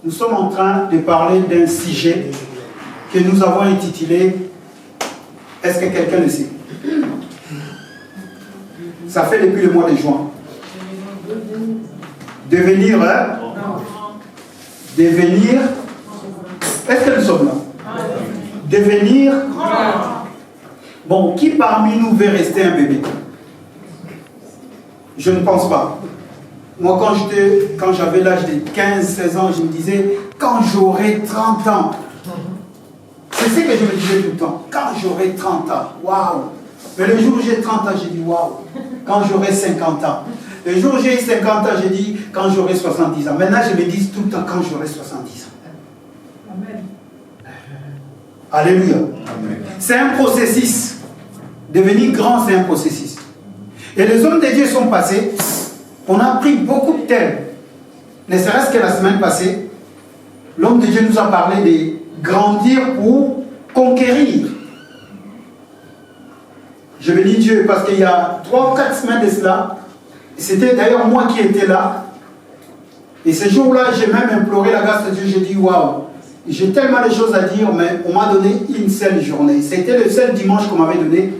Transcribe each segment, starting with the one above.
nous sommes en train de parler d'un sujet que nous avons intitulé « Est-ce que quelqu'un le sait ?» Ça fait depuis le mois de juin. Devenir, hein? Devenir. Est-ce que nous sommes là? Devenir. Bon, qui parmi nous veut rester un bébé? Je ne pense pas. Moi, quand j'avais l'âge de 15-16 ans, je me disais, quand j'aurai 30 ans, c'est ce que je me disais tout le temps, quand j'aurai 30 ans, waouh! Mais le jour où j'ai 30 ans, j'ai dit, waouh! Quand j'aurai 50 ans. Le jour où j'ai eu 50 ans, j'ai dit, quand j'aurai 70 ans. Maintenant, je me dis tout le temps, quand j'aurai 70 ans. Amen. Alléluia. C'est un processus. Devenir grand, c'est un processus. Et les hommes de Dieu sont passés. On a pris beaucoup de thèmes. Ne serait-ce que la semaine passée, l'homme de Dieu nous a parlé de grandir pour conquérir. Je bénis Dieu parce qu'il y a 3 ou 4 semaines de cela, c'était d'ailleurs moi qui étais là. Et ce jour-là, j'ai même imploré la grâce de Dieu. J'ai dit, waouh, j'ai tellement de choses à dire, mais on m'a donné une seule journée. C'était le seul dimanche qu'on m'avait donné,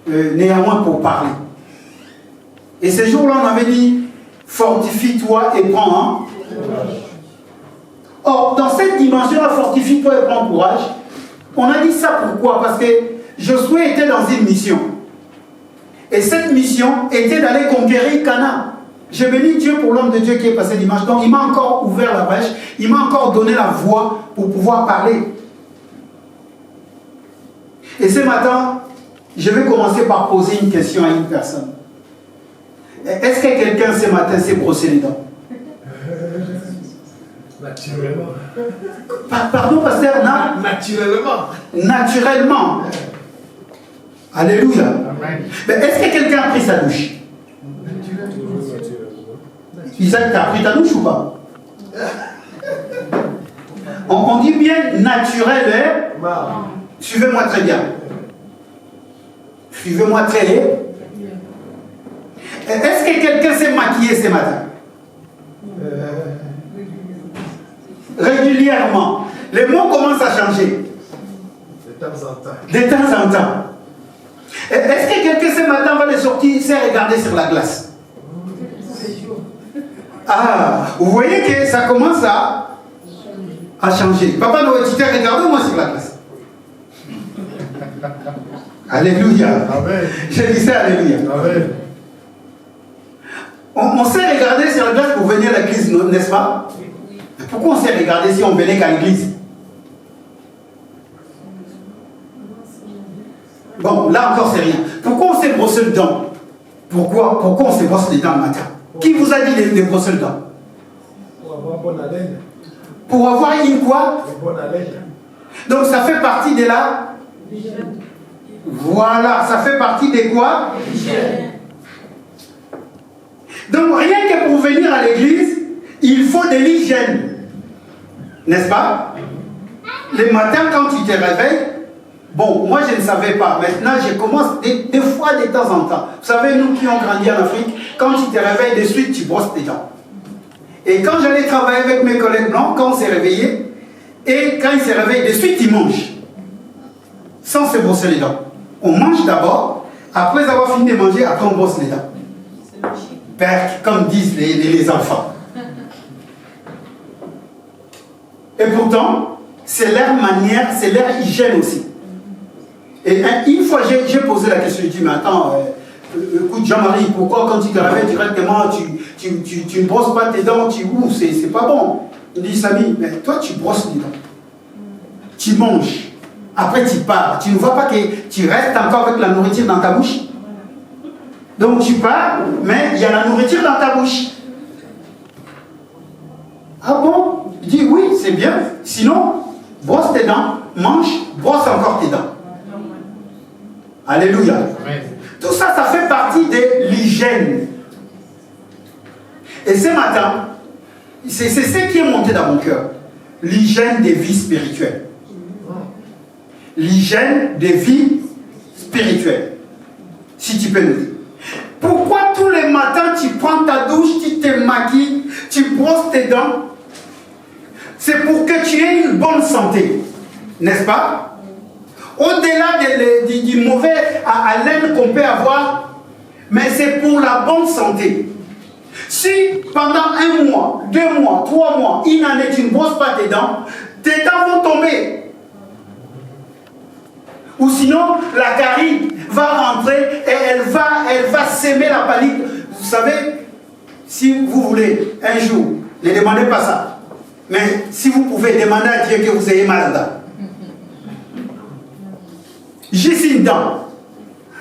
néanmoins pour parler. Et ce jour-là, on avait dit, fortifie-toi et prends un. Or, dans cette dimension-là, fortifie-toi et prends courage. On a dit ça pourquoi? Parce que Josué était dans une mission. Et cette mission était d'aller conquérir Canaan. Je bénis Dieu pour l'homme de Dieu qui est passé dimanche. Donc, il m'a encore ouvert la brèche. Il m'a encore donné la voix pour pouvoir parler. Et ce matin, je vais commencer par poser une question à une personne. Est-ce que quelqu'un ce matin s'est brossé les dents? Naturellement. Pardon, pasteur? Naturellement. Naturellement. Alléluia. Mais est-ce que quelqu'un a pris sa douche? Isaac, tu as pris ta douche ou pas? On dit bien naturel, hein? Suivez-moi très bien. Suivez-moi très bien. Est-ce que quelqu'un s'est maquillé ce matin? Régulièrement. Les mots commencent à changer. De temps en temps. De temps en temps. Est-ce que quelqu'un ce matin va les sortir, s'est regardé sur la glace? Ah, vous voyez que ça commence à changer. Papa Noël, tu t'es regardé moi sur la glace? Alléluia. Amen. Je disais Alléluia. Amen. On s'est regardé sur la glace pour venir à l'église, n'est-ce pas? Pourquoi on s'est regardé si on venait qu'à l'église? Bon, là encore c'est rien. Pourquoi on s'est brossé le dent? Pourquoi on se brosse les dents le matin? Qui vous a dit de brosser le dent? Pour avoir bonne haleine. Pour avoir une quoi? Une bonne haleine. Donc ça fait partie de la... Voilà, ça fait partie de quoi? Donc rien que pour venir à l'église, il faut de l'hygiène. N'est-ce pas? Le matin quand tu te réveilles, bon, moi je ne savais pas. Maintenant je commence des fois de temps en temps. Vous savez, nous qui ont grandi en Afrique, quand tu te réveilles de suite, tu brosses tes dents. Et quand j'allais travailler avec mes collègues blancs, quand on s'est réveillé, et quand ils se réveillent de suite, ils mangent. Sans se brosser les dents. On mange d'abord, après avoir fini de manger, après on brosse les dents. Père, comme disent les enfants. Et pourtant, c'est leur manière, c'est leur hygiène aussi. Et une fois, j'ai posé la question, je dis, mais attends, écoute Jean-Marie, pourquoi quand tu te réveilles directement, tu ne brosses pas tes dents, c'est pas bon. Il dit, Samy, mais toi tu brosses les dents. Tu manges. Après tu pars. Tu ne vois pas que tu restes encore avec la nourriture dans ta bouche? Donc tu pars, mais il y a la nourriture dans ta bouche. Ah bon? Il dit oui, c'est bien. Sinon, brosse tes dents, mange, brosse encore tes dents. Alléluia. Tout ça, ça fait partie de l'hygiène. Et ce matin, c'est ce qui est monté dans mon cœur. L'hygiène des vies spirituelles. L'hygiène des vies spirituelles. Si tu peux le dire. Pourquoi tous les matins tu prends ta douche, tu te maquilles, tu brosses tes dents? c'est pour que tu aies une bonne santé, n'est-ce pas? Au-delà du mauvais haleine qu'on peut avoir, mais c'est pour la bonne santé. Si pendant 1 mois, 2 mois, 3 mois, une année, tu ne brosses pas tes dents vont tomber. Ou sinon, la carie va rentrer et elle va s'aimer la panique. Vous savez, si vous voulez, un jour, ne demandez pas ça. Mais si vous pouvez demander à Dieu que vous ayez mal aux dents. J'ai une dent.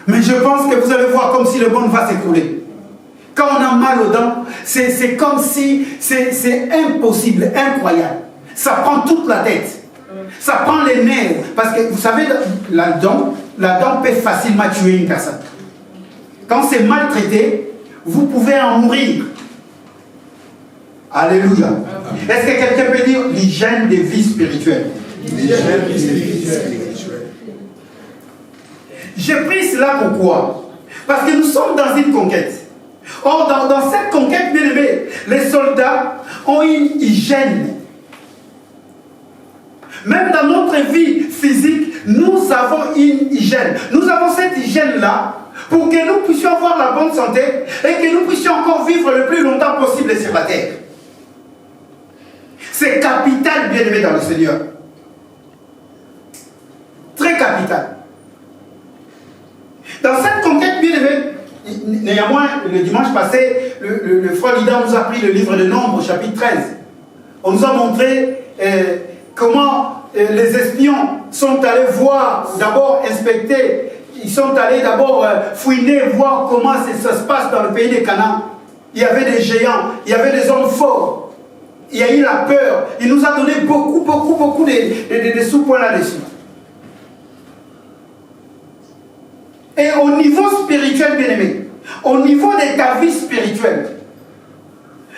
Mais je pense que vous allez voir comme si le monde va s'écrouler. Quand on a mal aux dents, c'est comme si c'est impossible, incroyable. Ça prend toute la tête. Ça prend les nerfs. Parce que vous savez, la dent peut facilement tuer une personne. Quand c'est mal traité, vous pouvez en mourir. Alléluia. Est-ce que quelqu'un peut dire l'hygiène des vies spirituelles? L'hygiène des vies spirituelles. J'ai pris cela pourquoi? Parce que nous sommes dans une conquête. Or, dans cette conquête, bien aimé, les soldats ont une hygiène. Même dans notre vie physique, nous avons une hygiène. Nous avons cette hygiène-là pour que nous puissions avoir la bonne santé et que nous puissions encore vivre le plus longtemps possible sur la terre. C'est capital, bien aimé, dans le Seigneur. Très capital. Dans cette conquête, bien aimé, néanmoins, le dimanche passé, le frère Lida nous a pris le livre de Nombres, chapitre 13. On nous a montré comment les espions sont allés voir, d'abord inspecter, ils sont allés d'abord fouiner, voir comment ça se passe dans le pays des Canaan. Il y avait des géants, il y avait des hommes forts, il y a eu la peur. Il nous a donné beaucoup de sous-points là-dessus. Et au niveau spirituel, bien aimé, au niveau de ta vie spirituelle,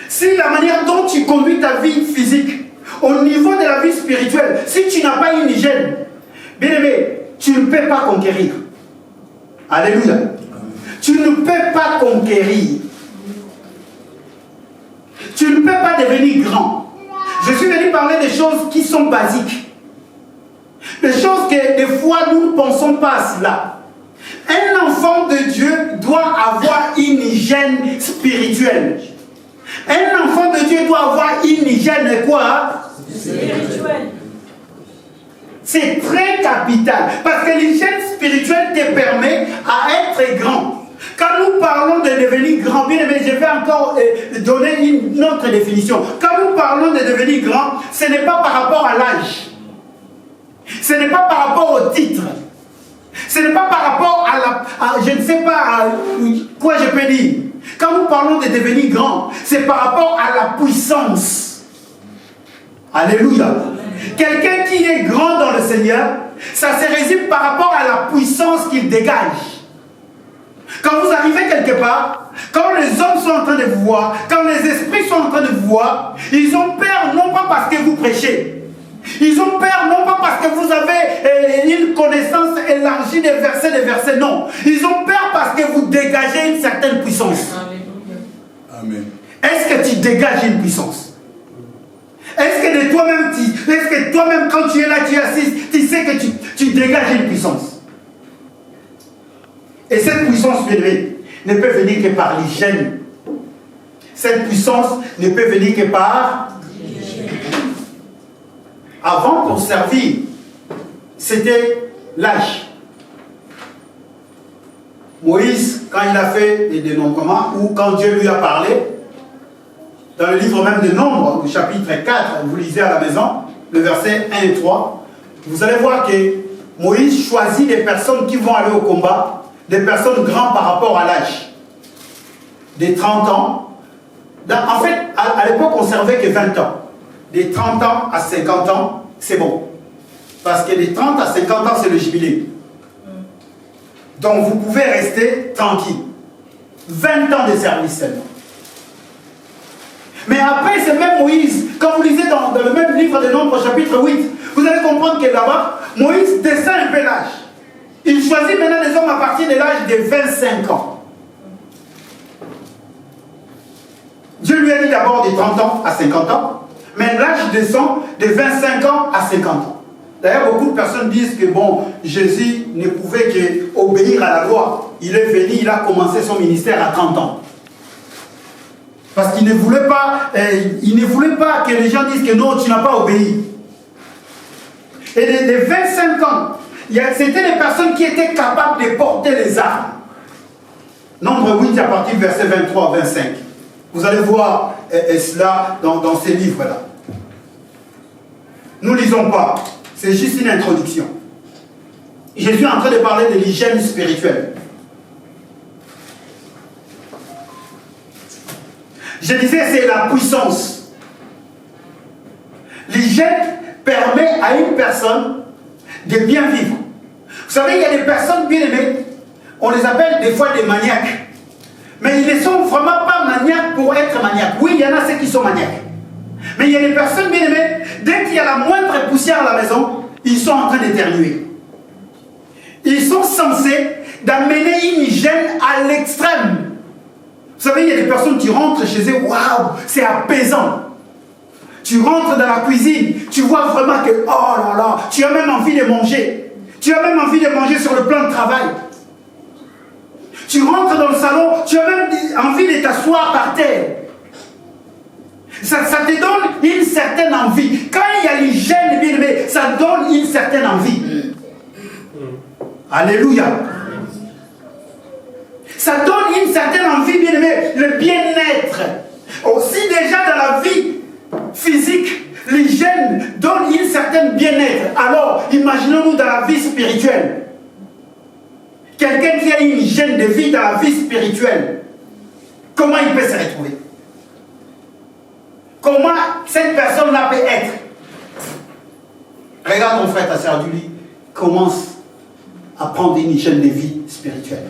si la manière dont tu conduis ta vie physique, au niveau de la vie spirituelle, si tu n'as pas une hygiène, bien aimé, tu ne peux pas conquérir. Alléluia. Tu ne peux pas conquérir. Tu ne peux pas devenir grand. Je suis venu parler des choses qui sont basiques. Des choses que des fois nous ne pensons pas à cela. Un enfant de Dieu doit avoir une hygiène spirituelle. Un enfant de Dieu doit avoir une hygiène quoi? Spirituelle. C'est très capital. Parce que l'hygiène spirituelle te permet à être grand. Quand nous parlons de devenir grand, bien aimé, je vais encore donner une autre définition. Quand nous parlons de devenir grand, ce n'est pas par rapport à l'âge. Ce n'est pas par rapport au titre. Ce n'est pas par rapport je ne sais pas à quoi je peux dire. Quand nous parlons de devenir grand, c'est par rapport à la puissance. Alléluia. Quelqu'un qui est grand dans le Seigneur, ça se résume par rapport à la puissance qu'il dégage. Quand vous arrivez quelque part, quand les hommes sont en train de vous voir, quand les esprits sont en train de vous voir, ils ont peur non pas parce que vous prêchez. Ils ont peur non pas parce que vous avez une connaissance élargie des versets, non. Ils ont peur parce que vous dégagez une certaine puissance. Amen. Est-ce que tu dégages une puissance? Est-ce que toi-même, quand tu es là, tu es assis, tu sais que tu dégages une puissance? Et cette puissance, ne peut venir que par l'hygiène. Cette puissance ne peut venir que par l'hygiène. Avant, pour servir, c'était l'âge. Moïse, quand il a fait des dénombrements, ou quand Dieu lui a parlé, dans le livre même de Nombres, au chapitre 4, vous lisez à la maison, le verset 1 et 3, vous allez voir que Moïse choisit des personnes qui vont aller au combat, des personnes grandes par rapport à l'âge. Des 30 ans. En fait, à l'époque, on ne servait que 20 ans. Des 30 ans à 50 ans, c'est bon. Parce que des 30 à 50 ans, c'est le jubilé. Donc, vous pouvez rester tranquille. 20 ans de service seulement. Mais après, c'est même Moïse. Quand vous lisez dans le même livre de Nombres, chapitre 8, vous allez comprendre que là-bas, Moïse descend un peu l'âge. Il choisit maintenant des hommes à partir de l'âge de 25 ans. Dieu lui a dit d'abord de 30 ans à 50 ans. Mais l'âge descend de 25 ans à 50 ans. D'ailleurs, beaucoup de personnes disent que bon, Jésus ne pouvait qu'obéir à la loi. Il est venu, il a commencé son ministère à 30 ans. Parce qu'il ne voulait pas, que les gens disent que non, tu n'as pas obéi. Et de 25 ans, c'était les personnes qui étaient capables de porter les armes. Nombre 8 à partir du verset 23-25. Vous allez voir cela dans ces livres-là. Nous ne lisons pas. C'est juste une introduction. Jésus est en train de parler de l'hygiène spirituelle. Je disais, c'est la puissance. L'hygiène permet à une personne de bien vivre. Vous savez, il y a des personnes bien aimées, on les appelle des fois des maniaques. Mais ils ne sont vraiment pas maniaques pour être maniaques. Oui, il y en a ceux qui sont maniaques. Mais il y a des personnes bien aimées, dès qu'il y a la moindre poussière à la maison, ils sont en train d'éternuer. Ils sont censés d'amener une hygiène à l'extrême. Vous savez, il y a des personnes qui rentrent chez eux, waouh, c'est apaisant. Tu rentres dans la cuisine, tu vois vraiment que, oh là là, tu as même envie de manger. Tu as même envie de manger sur le plan de travail. Tu rentres dans le salon, tu as même envie de t'asseoir par terre. Ça te donne une certaine envie. Quand il y a l'hygiène, bien aimé, ça donne une certaine envie. Alléluia. Ça donne une certaine envie, bien aimé, le bien-être. Aussi déjà dans la vie physique, l'hygiène donne une certaine bien-être. Alors, imaginons-nous dans la vie spirituelle. Quelqu'un qui a une hygiène de vie dans la vie spirituelle, comment il peut se retrouver? Comment cette personne-là peut être? Regarde ton frère, ta sœur, lui commence à prendre une hygiène de vie spirituelle.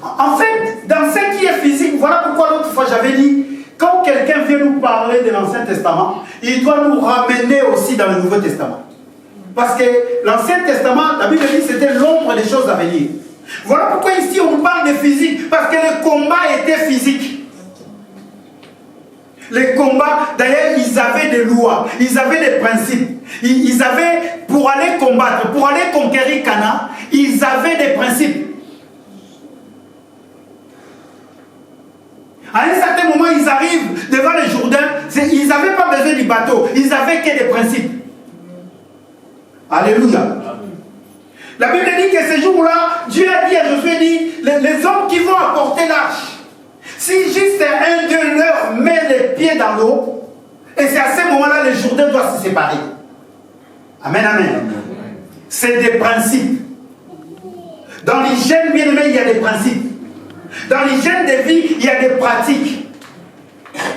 En fait, dans ce qui est physique, voilà pourquoi l'autre fois j'avais dit, quand quelqu'un vient nous parler de l'Ancien Testament, il doit nous ramener aussi dans le Nouveau Testament. Parce que l'Ancien Testament, la Bible dit que c'était l'ombre des choses à venir. Voilà pourquoi ici on parle de physique, parce que le combat était physique. Les combats, d'ailleurs, ils avaient des lois, ils avaient des principes. Ils avaient, pour aller combattre, pour aller conquérir Canaan, ils avaient des principes. À un certain moment, ils arrivent devant le Jourdain, ils n'avaient pas besoin du bateau, ils n'avaient que des principes. Alléluia. La Bible dit que ce jour-là, Dieu a dit à Josué, dit, les hommes qui vont apporter l'arche, si juste un de leur met les pieds dans l'eau, et c'est à ce moment-là le Jourdain doit se séparer. Amen, amen. C'est des principes. Dans l'hygiène, bien aimé, il y a des principes. Dans l'hygiène de vie, il y a des pratiques.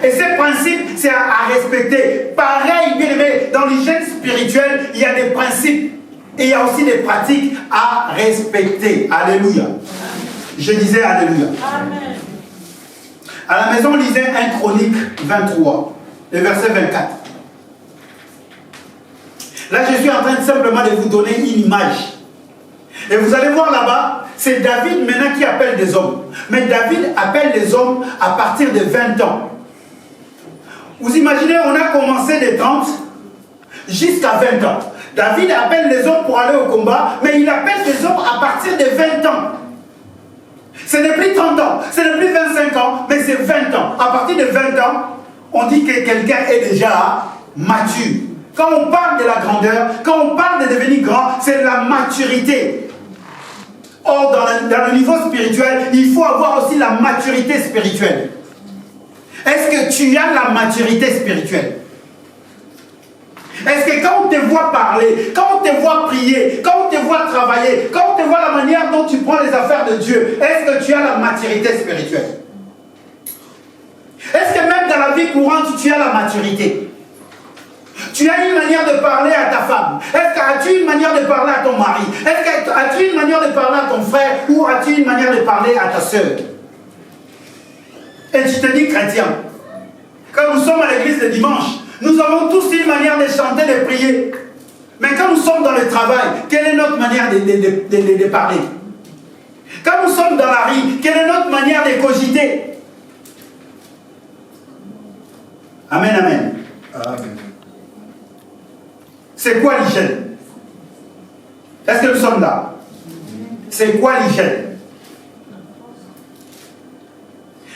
Et ces principes, c'est à respecter. Pareil, bien aimé, dans l'hygiène spirituelle, il y a des principes. Et il y a aussi des pratiques à respecter. Alléluia. Je disais Alléluia. Amen. À la maison, lisez 1 Chronique 23, le verset 24. Là, je suis en train simplement de vous donner une image. Et vous allez voir là-bas, c'est David maintenant qui appelle des hommes. Mais David appelle les hommes à partir de 20 ans. Vous imaginez, on a commencé de 30 jusqu'à 20 ans. David appelle les hommes pour aller au combat, mais il appelle les hommes à partir de 20 ans. Ce n'est plus 30 ans, ce n'est plus 25 ans, mais c'est 20 ans. À partir de 20 ans, on dit que quelqu'un est déjà mature. Quand on parle de la grandeur, quand on parle de devenir grand, c'est la maturité. Or, dans le niveau spirituel, il faut avoir aussi la maturité spirituelle. Est-ce que tu as la maturité spirituelle? Est-ce que quand on te voit parler, quand on te voit prier, quand on te voit travailler, quand on te voit la manière dont tu prends les affaires de Dieu, est-ce que tu as la maturité spirituelle? Est-ce que même dans la vie courante, tu as la maturité? Tu as une manière de parler à ta femme. Est-ce que as-tu une manière de parler à ton mari? Est-ce que as-tu une manière de parler à ton frère? Ou as-tu une manière de parler à ta soeur? Et tu te dis chrétien. Quand nous sommes à l'église le dimanche, nous avons tous une manière de chanter, de prier. Mais quand nous sommes dans le travail, quelle est notre manière de parler? Quand nous sommes dans la rue, quelle est notre manière de cogiter? Amen, amen. Amen. C'est quoi l'hygiène? Est-ce que nous sommes là? C'est quoi l'hygiène?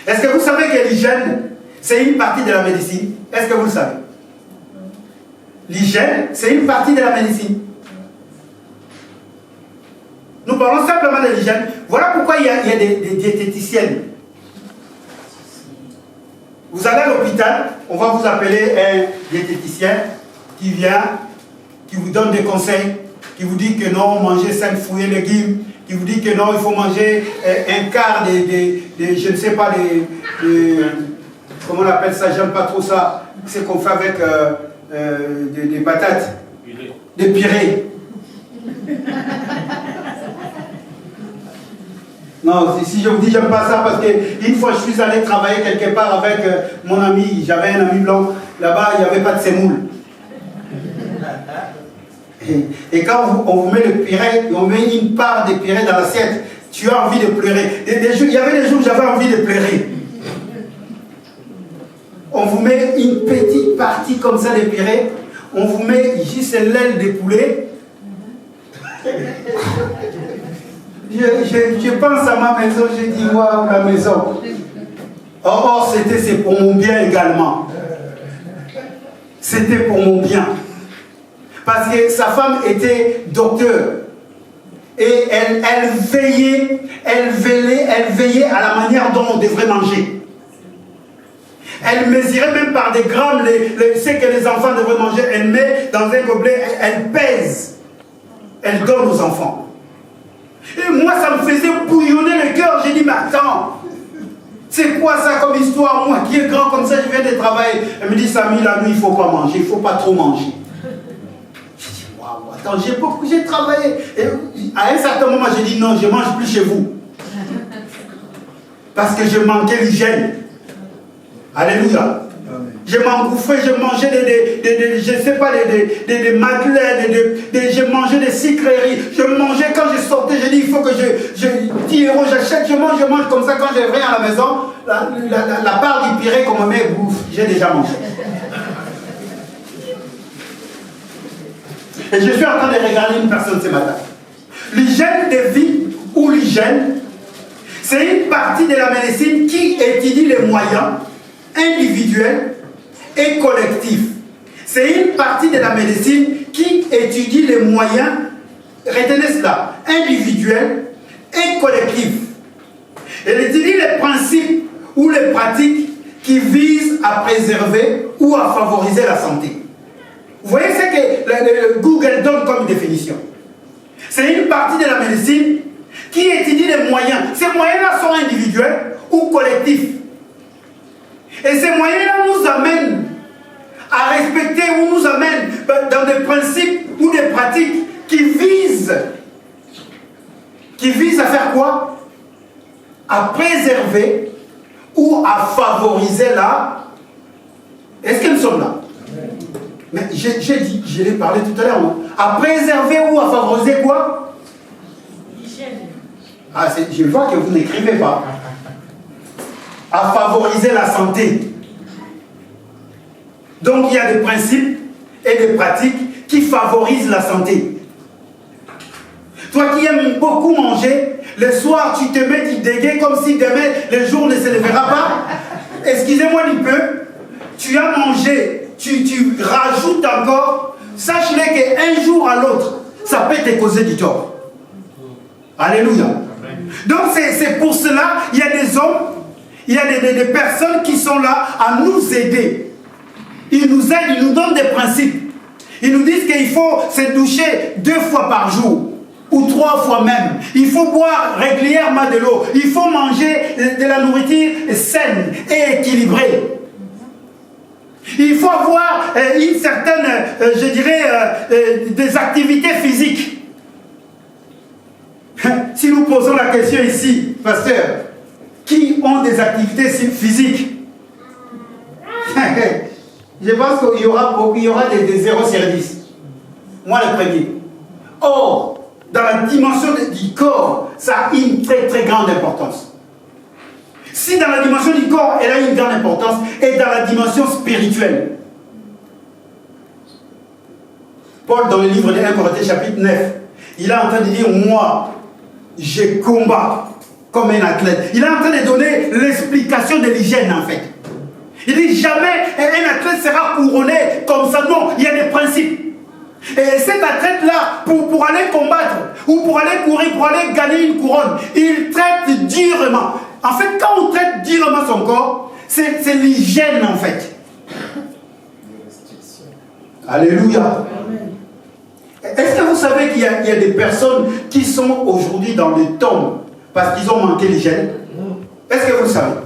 Est-ce que vous savez que l'hygiène, c'est une partie de la médecine? Est-ce que vous le savez? L'hygiène, c'est une partie de la médecine. Nous parlons simplement de l'hygiène. Voilà pourquoi il y a des diététiciennes. Vous allez à l'hôpital, on va vous appeler un diététicien qui vient, qui vous donne des conseils, qui vous dit que non, mangez 5 fruits et légumes, qui vous dit que non, il faut manger un quart je ne sais pas, comment on appelle ça, j'aime pas trop ça, c'est qu'on fait avec des patates, des purées. Non, si je vous dis j'aime pas ça, parce qu'une fois je suis allé travailler quelque part avec mon ami, j'avais un ami blanc, là-bas il n'y avait pas de semoule. Et quand on vous met le purée, on met une part de purée dans l'assiette, tu as envie de pleurer. Il y avait des jours où j'avais envie de pleurer. On vous met une petite partie comme ça de purée, on vous met juste l'aile de poulet. Je pense à ma maison, je dis waouh, la maison. Or, c'est pour mon bien également. C'était pour mon bien. Parce que sa femme était docteur. Et elle veillait à la manière dont on devrait manger. Elle mesurait même par des grammes ce que les enfants devraient manger. Elle met dans un gobelet, elle pèse. Elle donne aux enfants. Et moi, ça me faisait bouillonner le cœur. J'ai dit, mais attends, c'est quoi ça comme histoire? Moi qui est grand comme ça, je viens de travailler. Elle me dit, Samy, la nuit, il ne faut pas manger, il ne faut pas trop manger. J'ai dit, waouh, attends, j'ai travaillé. Et à un certain moment, j'ai dit, non, je ne mange plus chez vous. Parce que je manquais l'hygiène. Alléluia. Je m'engouffrais, je mangeais je ne sais pas, des madeleines, je mangeais des sucreries. Je mangeais quand je sortais, je dis il faut que je 10 euros, j'achète, je mange comme ça. Quand je reviens à la maison, la part du purée qu'on me met, bouffe, j'ai déjà mangé. Et je suis en train de regarder une personne ce matin. L'hygiène de vie ou l'hygiène, c'est une partie de la médecine qui étudie les moyens individuels et collectif. C'est une partie de la médecine qui étudie les moyens, retenez cela, individuels et collectifs. Elle étudie les principes ou les pratiques qui visent à préserver ou à favoriser la santé. Vous voyez ce que Google donne comme définition. C'est une partie de la médecine qui étudie les moyens. Ces moyens-là sont individuels ou collectifs. Et ces moyens-là nous amènent à respecter ou nous amènent dans des principes ou des pratiques qui visent à faire quoi? À préserver ou à favoriser la... Est-ce que nous sommes là? Mais j'ai dit, je l'ai parlé tout à l'heure, non? À préserver ou à favoriser quoi? Ah, je vois que vous n'écrivez pas. À favoriser la santé. Donc il y a des principes et des pratiques qui favorisent la santé. Toi qui aimes beaucoup manger, le soir tu te mets, tu dégaies comme si demain le jour ne se lèvera pas. Excusez-moi un peu, tu as mangé, tu rajoutes encore, sache-le qu'un jour à l'autre, ça peut te causer du tort. Alléluia. Donc c'est pour cela, il y a des hommes, il y a des personnes qui sont là à nous aider. Ils nous aident, ils nous donnent des principes. Ils nous disent qu'il faut se doucher 2 fois par jour, ou 3 fois même. Il faut boire régulièrement de l'eau. Il faut manger de la nourriture saine et équilibrée. Il faut avoir une certaine, je dirais, des activités physiques. Si nous posons la question ici, pasteur, qui ont des activités physiques? Je pense qu'il y aura des 0 sur 10. Moi le premier. Or, dans la dimension du corps, ça a une très très grande importance. Si dans la dimension du corps, elle a une grande importance, et dans la dimension spirituelle. Paul, dans le livre de 1 Corinthiens chapitre 9, il est en train de dire, moi, je combats comme un athlète. Il est en train de donner l'explication de l'hygiène en fait. Il dit, jamais un athlète sera couronné comme ça. Non, il y a des principes. Et cet athlète-là, pour aller combattre, ou pour aller courir, pour aller gagner une couronne, il traite durement. En fait, quand on traite durement son corps, c'est l'hygiène en fait. Alléluia. Est-ce que vous savez qu'il y a des personnes qui sont aujourd'hui dans les tombes parce qu'ils ont manqué l'hygiène? Est-ce que vous le savez?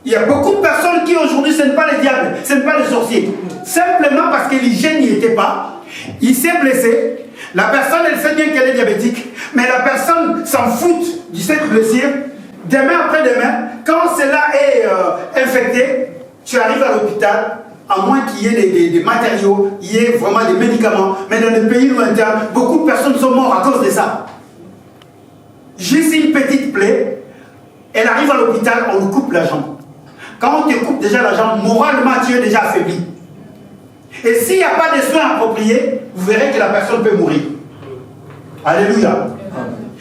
Il y a beaucoup de personnes qui aujourd'hui, ce n'est pas les diables, ce n'est pas les sorciers. Simplement parce que l'hygiène n'y était pas, il s'est blessé. La personne, elle sait bien qu'elle est diabétique, mais la personne s'en fout de cette blessure. Demain après demain, quand cela est infecté, tu arrives à l'hôpital, à moins qu'il y ait des matériaux, il y ait vraiment des médicaments. Mais dans les pays lointains, beaucoup de personnes sont mortes à cause de ça. Juste une petite plaie, elle arrive à l'hôpital, on lui coupe la jambe. Quand on te coupe déjà la jambe, moralement tu es déjà affaibli. Et s'il n'y a pas de soins appropriés, vous verrez que la personne peut mourir. Alléluia.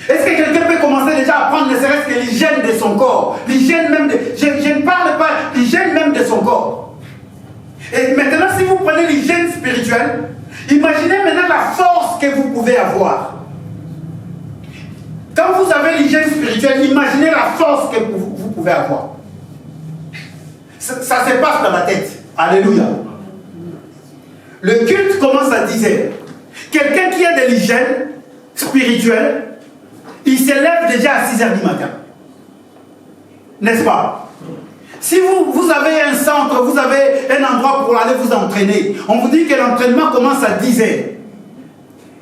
Est-ce que quelqu'un peut commencer déjà à prendre ne serait-ce que l'hygiène de son corps? L'hygiène même de... Je ne parle pas, l'hygiène même de son corps. Et maintenant, si vous prenez l'hygiène spirituelle, imaginez maintenant la force que vous pouvez avoir. Quand vous avez l'hygiène spirituelle, imaginez la force que vous pouvez avoir. Ça se passe dans la tête. Alléluia. Le culte commence à 10h. Quelqu'un qui a de l'hygiène spirituelle, il se lève déjà à 6h du matin. N'est-ce pas? Si vous avez un centre, vous avez un endroit pour aller vous entraîner, on vous dit que l'entraînement commence à 10h.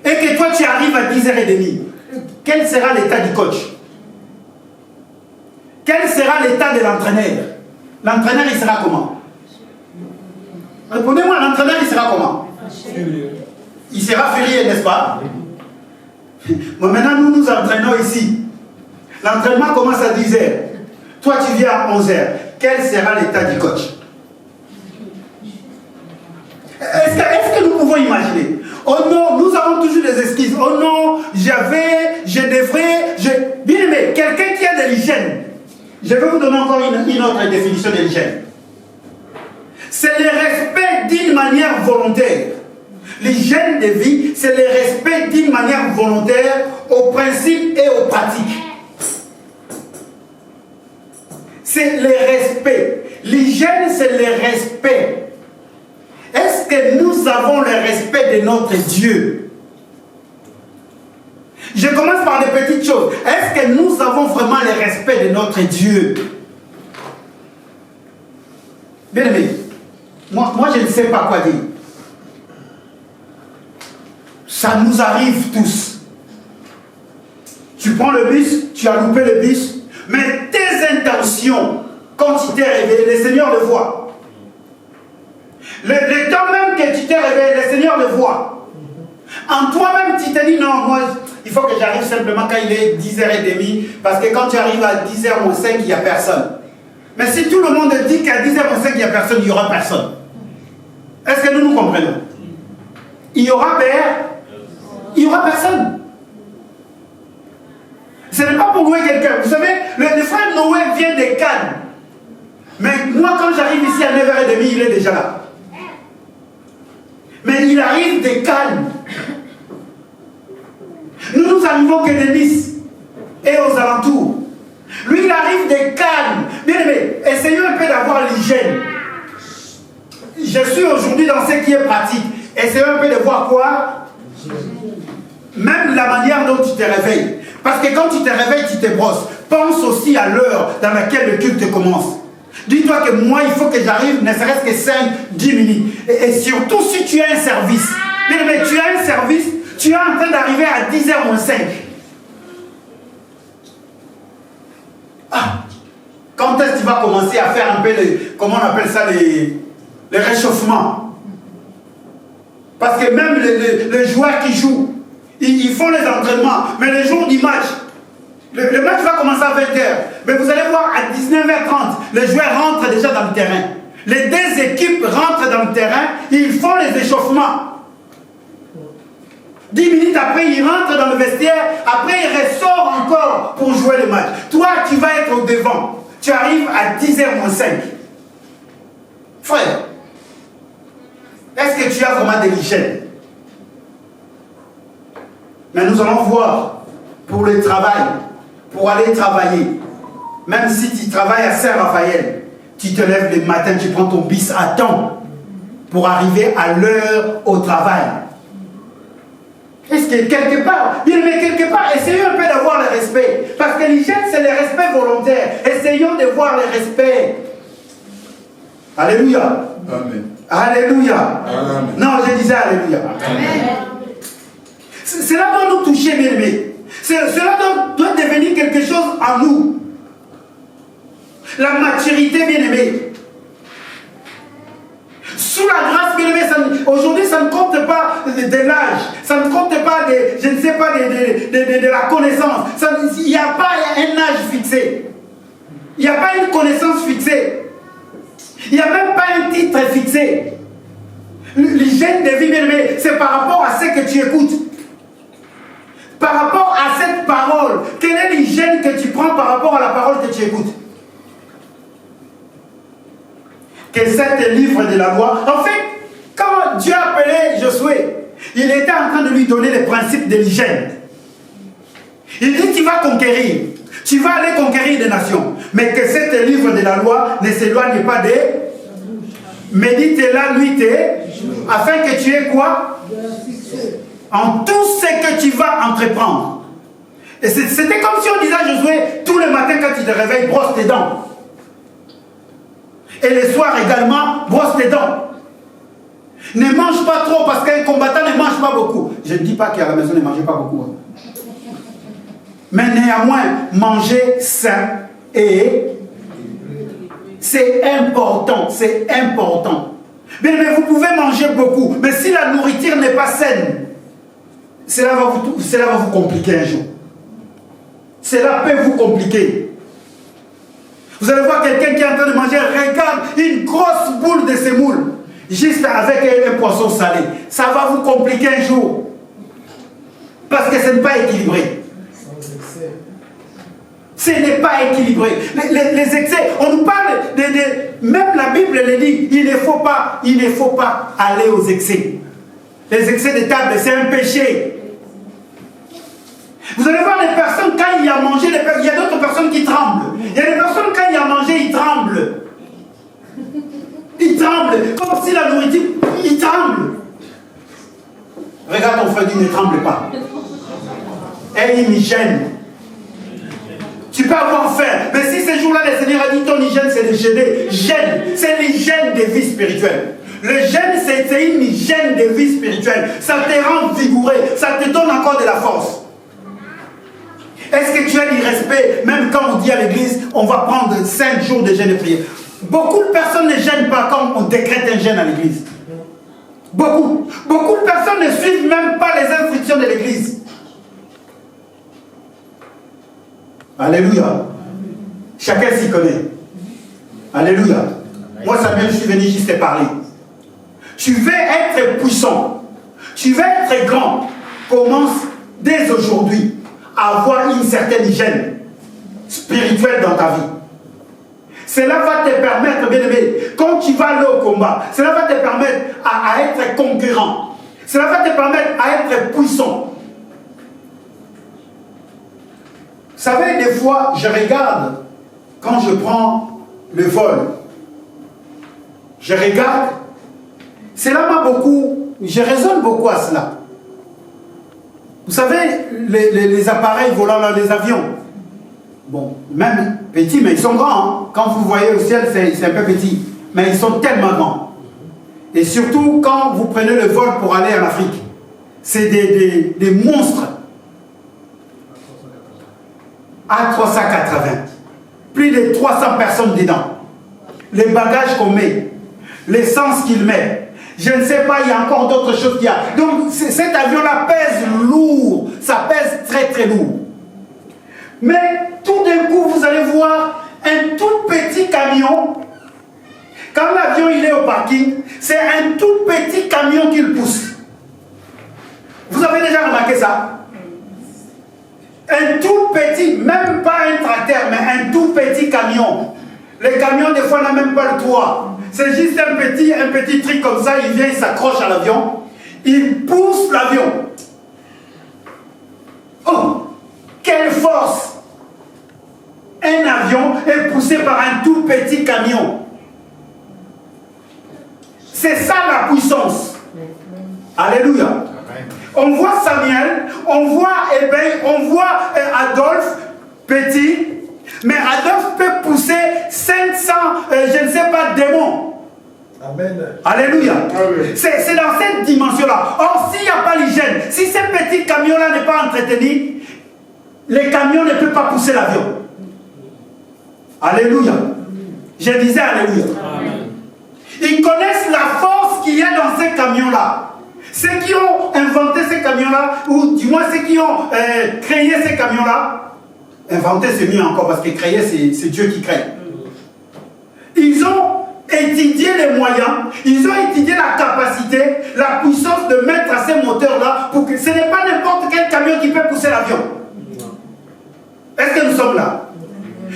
Et que toi tu arrives à 10h30. Quel sera l'état du coach? Quel sera l'état de l'entraîneur? L'entraîneur, il sera comment? Répondez-moi, l'entraîneur, il sera comment? Il sera furieux, n'est-ce pas? Bon, maintenant, nous entraînons ici. L'entraînement commence à 10h. Toi, tu viens à 11h. Quel sera l'état du coach? Est-ce que nous pouvons imaginer? Oh non, nous avons toujours des excuses. Oh non, je devrais... Bien aimé, quelqu'un qui a de l'hygiène. Je vais vous donner encore une autre définition de l'hygiène. C'est le respect d'une manière volontaire. L'hygiène de vie, c'est le respect d'une manière volontaire aux principes et aux pratiques. C'est le respect. L'hygiène, c'est le respect. Est-ce que nous avons le respect de notre Dieu? Je commence par des petites choses. Est-ce que nous avons vraiment le respect de notre Dieu? Bien aimé, moi je ne sais pas quoi dire. Ça nous arrive tous. Tu prends le bus, tu as loupé le bus, mais tes intentions, quand tu t'es réveillé, le Seigneur le voit. Le temps même que tu t'es réveillé, le Seigneur le voit. En toi-même, tu te dis, non, moi, il faut que j'arrive simplement quand il est 10h30, parce que quand tu arrives à 10h moins 5, il n'y a personne. Mais si tout le monde dit qu'à 10h moins 5, il n'y a personne, il n'y aura personne. Est-ce que nous comprenons? Il y aura père, il n'y aura personne. Ce n'est pas pour louer quelqu'un. Vous savez, le frère Noé vient de Cannes. Mais moi, quand j'arrive ici à 9h30, il est déjà là. Mais il arrive de Cannes. Nous arrivons que de Nice et aux alentours. Lui, il arrive de Cannes. Bien aimé, essayons un peu d'avoir l'hygiène. Je suis aujourd'hui dans ce qui est pratique. Essayons un peu de voir quoi? Même la manière dont tu te réveilles. Parce que quand tu te réveilles, tu te brosses. Pense aussi à l'heure dans laquelle le culte commence. Dis-toi que moi, il faut que j'arrive, ne serait-ce que 5-10 minutes. Et surtout si tu as un service. Mais tu as un service, tu es en train d'arriver à 10h moins 5. Ah, quand est-ce que tu vas commencer à faire un peu, comment on appelle ça, les réchauffements? Parce que même le joueur qui joue, ils font les entraînements, mais le jour du match, le match va commencer à 20h, mais vous allez voir à 19h30, les joueurs rentrent déjà dans le terrain. Les deux équipes rentrent dans le terrain, ils font les échauffements. 10 minutes après, ils rentrent dans le vestiaire, après ils ressortent encore pour jouer le match. Toi, tu vas être au devant. Tu arrives à 10h-5. Frère, est-ce que tu as vraiment de l'hygiène? Mais nous allons voir pour le travail, pour aller travailler. Même si tu travailles à Saint-Raphaël, tu te lèves le matin, tu prends ton bis à temps pour arriver à l'heure au travail. Est-ce que quelque part, essayons un peu d'avoir le respect. Parce que l'hygiène, c'est le respect volontaire. Essayons de voir le respect. Alléluia. Amen. Alléluia. Amen. Non, je disais Alléluia. Amen. Cela doit nous toucher, bien aimés. Cela doit devenir quelque chose en nous. La maturité, bien aimée. Sous la grâce, bien aimé, aujourd'hui, ça ne compte pas de l'âge, ça ne compte pas de la connaissance. Il n'y a pas un âge fixé. Il n'y a pas une connaissance fixée. Il n'y a même pas un titre fixé. L'hygiène de vie, bien aimé, c'est par rapport à ce que tu écoutes. Par rapport à cette parole. Quelle est l'hygiène que tu prends par rapport à la parole que tu écoutes? Que cet livre de la loi, en fait, quand Dieu a appelé Josué, il était en train de lui donner les principes de l'hygiène. Il dit, tu vas conquérir, tu vas aller conquérir des nations, mais que cet livre de la loi ne s'éloigne pas des... Médite-la nuit et afin que tu aies quoi? En tout ce que tu vas entreprendre. Et c'était comme si on disait à Josué, tous les matins quand tu te réveilles, brosse tes dents. Et le soir également, brosse tes dents. Ne mange pas trop parce qu'un combattant ne mange pas beaucoup. Je ne dis pas qu'à la maison ne mangez pas beaucoup. Mais néanmoins, manger sain et c'est important, c'est important. Mais vous pouvez manger beaucoup, mais si la nourriture n'est pas saine, cela va vous compliquer un jour. Cela peut vous compliquer. Vous allez voir quelqu'un qui est en train de manger, regarde une grosse boule de semoule, juste avec un poisson salé. Ça va vous compliquer un jour. Parce que ce n'est pas équilibré. Ce n'est pas équilibré. Les excès, on nous parle même la Bible le dit, il ne faut pas aller aux excès. Les excès de table, c'est un péché. Vous allez voir les personnes, quand il y a mangé, il y a d'autres personnes qui tremblent. Il y a des personnes, quand il y a mangé, ils tremblent. Ils tremblent, comme si la nourriture, ils tremblent. Regarde ton frère, il ne tremble pas. Et une hygiène. Tu peux avoir faim, mais si ce jour-là, le Seigneur a dit ton hygiène, c'est de jeûner. Jeûne, c'est l'hygiène de vie spirituelle. Le jeûne, c'est une hygiène de vie spirituelle. Ça te rend vigoureux, ça te donne encore de la force. Est-ce que tu as du respect, même quand on dit à l'église, on va prendre 5 jours de jeûne et prière? Beaucoup de personnes ne jeûnent pas quand on décrète un jeûne à l'église. Beaucoup. Beaucoup de personnes ne suivent même pas les instructions de l'église. Alléluia. Chacun s'y connaît. Alléluia. Moi, Samuel, je suis venu juste te parler. Tu veux être puissant. Tu veux être grand. Commence dès aujourd'hui à avoir une certaine hygiène spirituelle dans ta vie. Cela va te permettre, bien aimé, quand tu vas aller au combat, cela va te permettre à être concurrent. Cela va te permettre à être puissant. Vous savez, des fois, je regarde, quand je prends le vol, je regarde, cela m'a beaucoup, je raisonne beaucoup à cela. Vous savez, les appareils volants, là, les avions, bon, même petits, mais ils sont grands. Hein. Quand vous voyez au ciel, c'est un peu petit, mais ils sont tellement grands. Et surtout, quand vous prenez le vol pour aller en Afrique, c'est des monstres. A380. Plus de 300 personnes dedans. Les bagages qu'on met, l'essence qu'il met. Je ne sais pas, il y a encore d'autres choses qu'il y a. Donc cet avion-là pèse lourd. ça pèse très très lourd. Mais tout d'un coup, vous allez voir un tout petit camion. Quand l'avion il est au parking, c'est un tout petit camion qu'il pousse. Vous avez déjà remarqué ça? Un tout petit, même pas un tracteur, mais un tout petit camion. Les camions, des fois, n'ont même pas le toit. C'est juste un petit truc comme ça, il vient, il s'accroche à l'avion, il pousse l'avion. Oh, quelle force! Un avion est poussé par un tout petit camion. C'est ça la puissance. Alléluia. On voit Samuel, on voit Eben, on voit Adolphe, petit, mais Adolphe peut pousser 500, je ne sais pas, démons. Amen. Alléluia. C'est dans cette dimension-là. Or, s'il n'y a pas l'hygiène, si ce petit camion-là n'est pas entretenu, les camions ne peuvent pas pousser l'avion. Alléluia. Je disais Alléluia. Amen. Ils connaissent la force qu'il y a dans ces camions-là. Ceux qui ont inventé ces camions-là, ou du moins ceux qui ont créé ces camions-là, inventer c'est mieux encore parce que créer c'est Dieu qui crée. Ils ont étudié les moyens, ils ont étudié la capacité, la puissance de mettre à ces moteurs-là pour que ce n'est pas n'importe quel camion qui peut pousser l'avion. Est-ce que nous sommes là?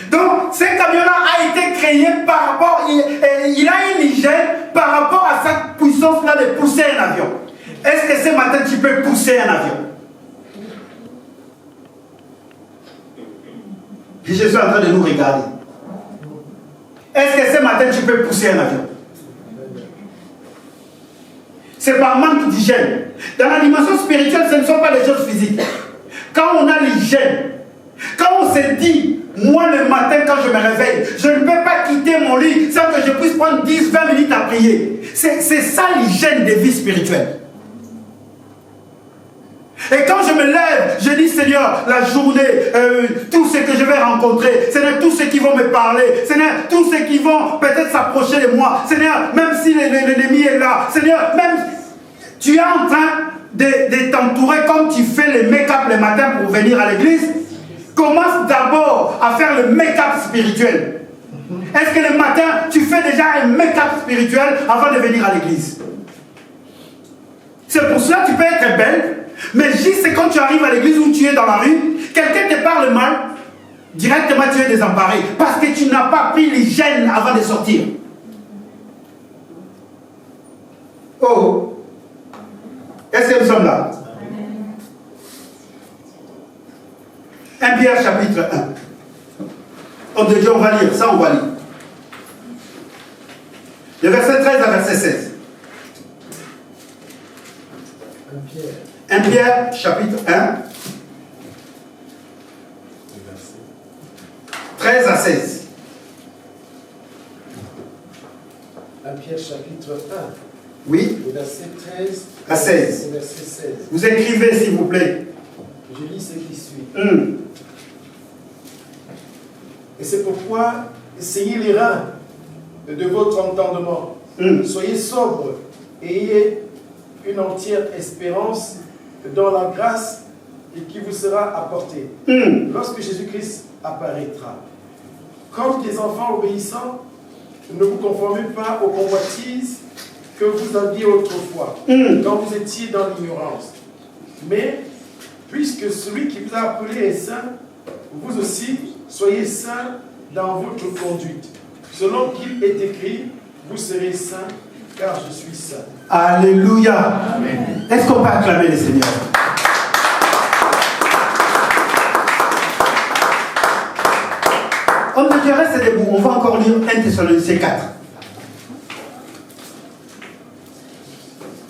Donc, ce camion-là a été créé par rapport, il a une hygiène par rapport à cette puissance-là de pousser un avion. Est-ce que ce matin tu peux pousser un avion? Je suis en train de nous regarder. Est-ce que ce matin tu peux pousser un avion? C'est par manque d'hygiène. Dans la dimension spirituelle, ce ne sont pas des choses physiques. Quand on a l'hygiène, quand on se dit, moi le matin quand je me réveille, je ne peux pas quitter mon lit sans que je puisse prendre 10-20 minutes à prier. C'est ça l'hygiène des vies spirituelles. Et quand je me lève, je dis Seigneur, la journée, tout ce que je vais rencontrer, Seigneur, tous ceux qui vont me parler, Seigneur, tous ceux qui vont peut-être s'approcher de moi, Seigneur, même si l'ennemi est là, Seigneur, même tu es en train de t'entourer comme tu fais le make-up le matin pour venir à l'église. Commence d'abord à faire le make-up spirituel. Est-ce que le matin, tu fais déjà un make-up spirituel avant de venir à l'église? C'est pour cela que tu peux être belle. Mais juste c'est quand tu arrives à l'église ou tu es dans la rue, quelqu'un te parle mal, directement tu es désemparé parce que tu n'as pas pris l'hygiène avant de sortir. Oh, est-ce que nous sommes là? 1 Pierre chapitre 1. On va lire, ça on va lire. Le verset 13 à verset 16. 1 Pierre chapitre 1, 13 à 16. 1 Pierre chapitre 1. Oui. Verset 13 à 16. Verset 16. Vous écrivez s'il vous plaît. Je lis ce qui suit. Et c'est pourquoi essayez les reins de votre entendement. Soyez sobres et ayez une entière espérance dans la grâce qui vous sera apportée lorsque Jésus-Christ apparaîtra. Comme des enfants obéissants, ne vous conformez pas aux convoitises que vous aviez autrefois, quand vous étiez dans l'ignorance. Mais, puisque celui qui vous a appelé est saint, vous aussi, soyez saints dans votre conduite. Selon qu'il est écrit, vous serez saints, car je suis saint. Alléluia. Est-ce qu'on peut acclamer le Seigneur? On te reste debout. On va encore lire 1 Thessaloniciens 4.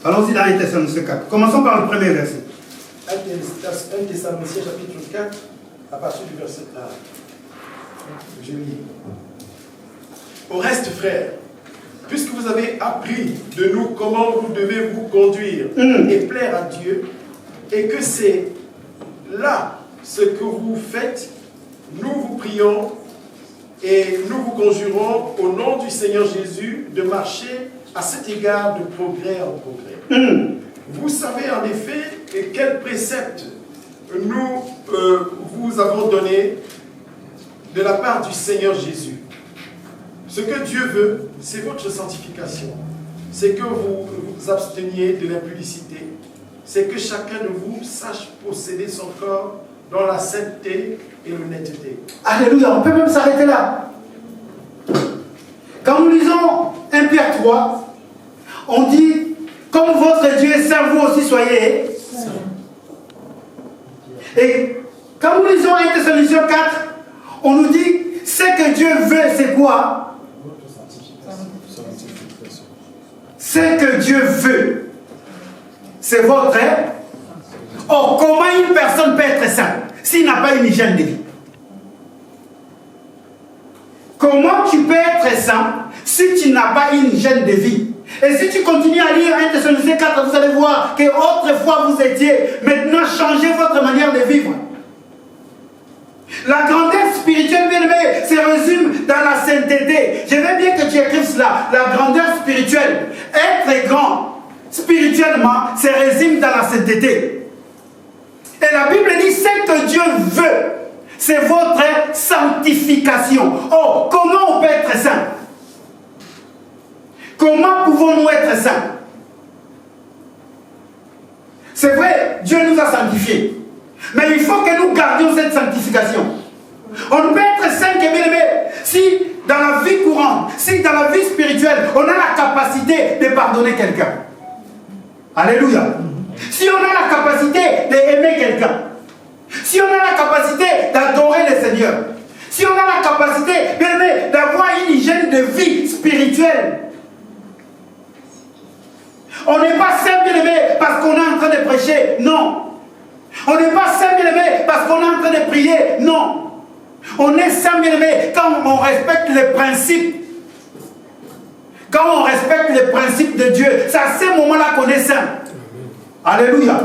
Allons-y dans 1 Thessaloniciens 4. Commençons par le premier verset. 1 Thessaloniciens chapitre 4, à partir du verset 1. Je lis. Au reste, frères, puisque vous avez appris de nous comment vous devez vous conduire et plaire à Dieu, et que c'est là ce que vous faites, nous vous prions et nous vous conjurons au nom du Seigneur Jésus de marcher à cet égard de progrès en progrès. Vous savez en effet quels préceptes nous vous avons donné de la part du Seigneur Jésus. Ce que Dieu veut, c'est votre sanctification. C'est que vous vous absteniez de l'impudicité. C'est que chacun de vous sache posséder son corps dans la sainteté et l'honnêteté. Alléluia, on peut même s'arrêter là. Quand nous lisons 1 Pierre 3, on dit, comme votre Dieu est saint, vous aussi soyez saints. Et quand nous lisons 1 Thessaloniciens 4, on nous dit, ce que Dieu veut, c'est quoi? Ce que Dieu veut, c'est votre. Or, comment une personne peut être sainte s'il n'a pas une hygiène de vie? Comment tu peux être saint si tu n'as pas une hygiène de vie? Et si tu continues à lire 1 Thessaloniciens 4, vous allez voir que autrefois vous étiez, maintenant changez votre manière de vivre. La grandeur spirituelle, bien aimé, se résume dans la sainteté. Je veux bien que tu écrives cela. La grandeur spirituelle, être grand spirituellement, se résume dans la sainteté. Et la Bible dit, ce que Dieu veut, c'est votre sanctification. Oh, comment on peut être saint? Comment pouvons-nous être saints? C'est vrai, Dieu nous a sanctifiés. Mais il faut que nous gardions cette sanctification. On ne peut être saint que bien aimé si dans la vie courante, si dans la vie spirituelle, on a la capacité de pardonner quelqu'un. Alléluia. Si on a la capacité d'aimer quelqu'un. Si on a la capacité d'adorer le Seigneur. Si on a la capacité, bien aimé, d'avoir une hygiène de vie spirituelle. On n'est pas saint, bien aimé, parce qu'on est en train de prêcher. Non. On n'est pas saint, bien aimé, parce qu'on est en train de prier. Non. On est saint, bien aimé, quand on respecte les principes. Quand on respecte les principes de Dieu. C'est à ce moment-là qu'on est saint. Alléluia.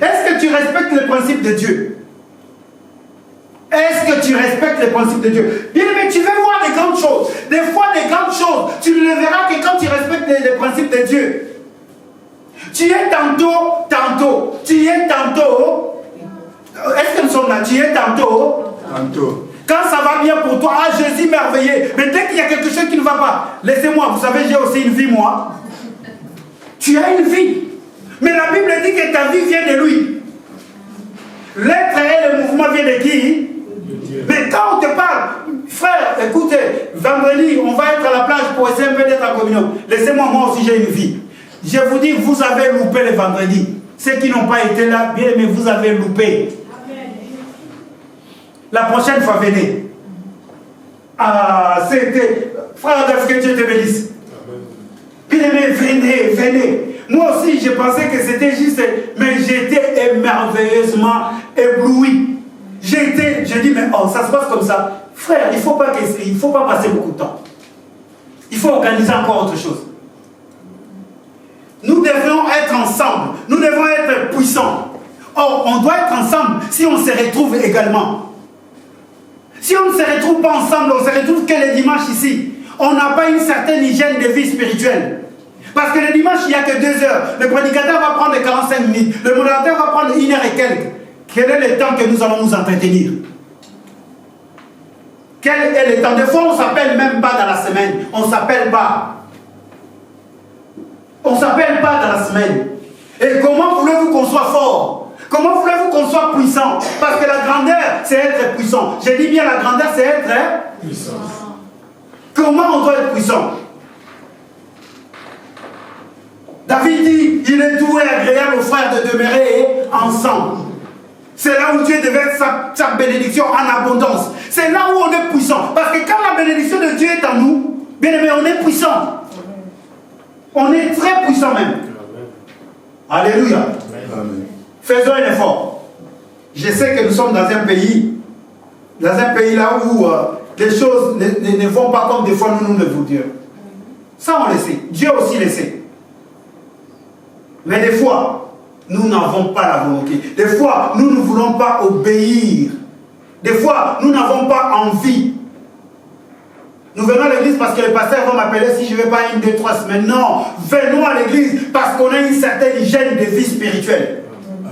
Est-ce que tu respectes les principes de Dieu? Est-ce que tu respectes les principes de Dieu? Bien aimé, tu veux voir des grandes choses. Des fois, des grandes choses, tu ne les verras que quand tu respectes les principes de Dieu. Tu es tantôt. Tu es tantôt. Est-ce que nous sommes là? Tu es tantôt. Quand ça va bien pour toi, ah, Jésus merveilleux. Mais dès qu'il y a quelque chose qui ne va pas, laissez-moi, vous savez, j'ai aussi une vie, moi. Tu as une vie. Mais la Bible dit que ta vie vient de lui. L'être et le mouvement viennent de qui? Mais quand on te parle, frère, écoutez, vendredi, on va être à la plage pour essayer un peu d'être en communion. Laissez-moi, moi aussi j'ai une vie. Je vous dis, vous avez loupé le vendredi. Ceux qui n'ont pas été là, bien, mais vous avez loupé. La prochaine fois, venez. Ah, c'était... Frère Adolphe, que Dieu te bénisse. Bien aimé, venez. Moi aussi, je pensais que c'était juste... Mais j'étais merveilleusement ébloui. Je dis, mais oh, ça se passe comme ça. Frère, il ne faut pas passer beaucoup de temps. Il faut organiser encore autre chose. Nous devons être ensemble. Nous devons être puissants. Or, on doit être ensemble si on se retrouve également. Si on ne se retrouve pas ensemble, on ne se retrouve que les dimanches ici. On n'a pas une certaine hygiène de vie spirituelle. Parce que le dimanche, il n'y a que 2 heures. Le prédicateur va prendre 45 minutes. Le modérateur va prendre 1 heure et quelques. Quel est le temps que nous allons nous entretenir? Quel est le temps? Des fois, on ne s'appelle même pas dans la semaine. On ne s'appelle pas. On ne s'appelle pas dans la semaine. Et comment voulez-vous qu'on soit fort? Comment voulez-vous qu'on soit puissant? Parce que la grandeur, c'est être puissant. Je dis bien la grandeur, c'est être puissant. Comment on doit être puissant? David dit, il est doux et agréable aux frères de demeurer ensemble. C'est là où Dieu devait sa bénédiction en abondance. C'est là où on est puissant. Parce que quand la bénédiction de Dieu est en nous, bien aimé, on est puissant. On est très puissant même. Alléluia. Amen. Faisons un effort. Je sais que nous sommes dans un pays là où les choses ne vont pas comme des fois nous le voudrions. Ça on le sait. Dieu aussi le sait. Mais des fois, nous n'avons pas la volonté. Des fois, nous ne voulons pas obéir. Des fois, nous n'avons pas envie. Nous venons à l'église parce que le pasteur va m'appeler si je ne vais pas 1, 2, 3 semaines. Non, venons à l'église parce qu'on a une certaine hygiène de vie spirituelle.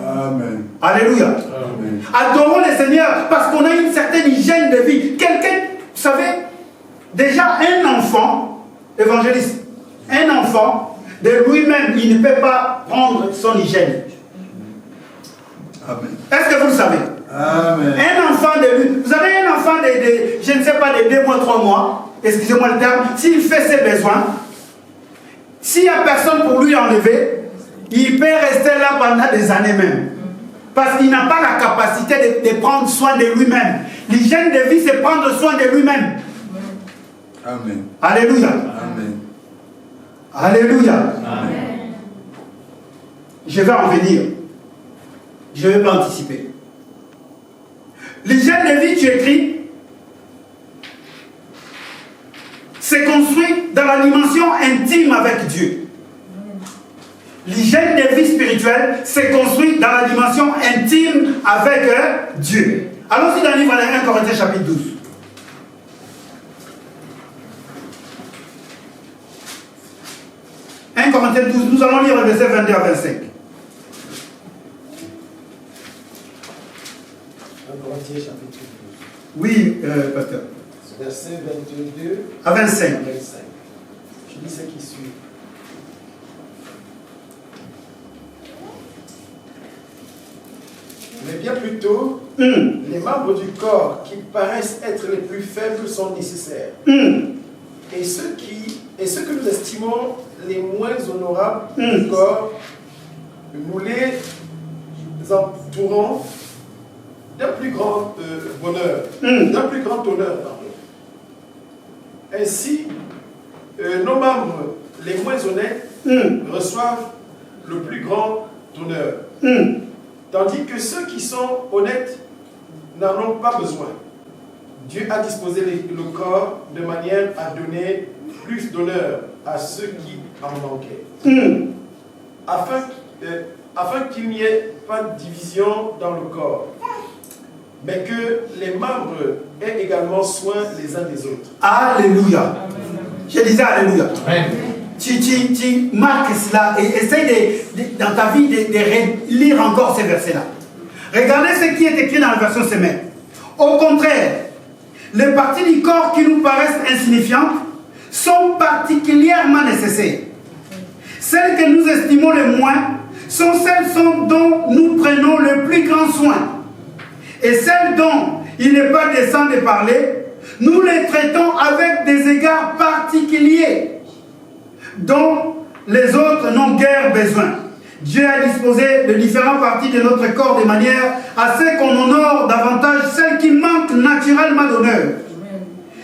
Amen. Alléluia. Amen. Adorons le Seigneur parce qu'on a une certaine hygiène de vie. Quelqu'un, vous savez, déjà un enfant, évangéliste, un enfant, de lui-même, il ne peut pas prendre son hygiène. Amen. Est-ce que vous le savez? Amen. Un enfant de lui, vous avez un enfant de je ne sais pas, de 2 mois, 3 mois, excusez-moi le terme, s'il fait ses besoins, s'il n'y a personne pour lui enlever, il peut rester là pendant des années même. Parce qu'il n'a pas la capacité de prendre soin de lui-même. L'hygiène de vie, c'est prendre soin de lui-même. Amen. Alléluia. Amen. Alléluia. Amen. Je vais en venir. Je ne vais pas anticiper. L'hygiène de vie, tu écris, c'est construit dans la dimension intime avec Dieu. L'hygiène de vie spirituelle, c'est construit dans la dimension intime avec Dieu. Allons-y dans le livre de 1 Corinthiens chapitre 12. Corinthiens 12, nous allons lire le verset 22 à 25. 1 Corinthiens chapitre 12. Oui, pasteur. Verset 22 à 25. Je lis ce qui suit. Mais bien plutôt, les membres du corps qui paraissent être les plus faibles sont nécessaires. Et ceux que nous estimons les moins honorables du corps, nous les entourons d'un plus grand bonheur, d'un plus grand honneur. Pardon. Ainsi, nos membres les moins honnêtes reçoivent le plus grand honneur. Tandis que ceux qui sont honnêtes n'en ont pas besoin. Dieu a disposé le corps de manière à donner plus d'honneur à ceux qui en manquaient. Afin qu'il n'y ait pas de division dans le corps, mais que les membres aient également soin les uns des autres. Alléluia. Je disais Alléluia. Amen. Tu marques cela et essaye dans ta vie de lire encore ces versets-là. Regardez ce qui est écrit dans la version semaine. Au contraire, les parties du corps qui nous paraissent insignifiantes sont particulièrement nécessaires. Celles que nous estimons le moins sont celles dont nous prenons le plus grand soin. Et celles dont il n'est pas décent de parler, nous les traitons avec des égards particuliers dont les autres n'ont guère besoin. Dieu a disposé de différentes parties de notre corps de manière à ce qu'on honore davantage celles qui manquent naturellement d'honneur.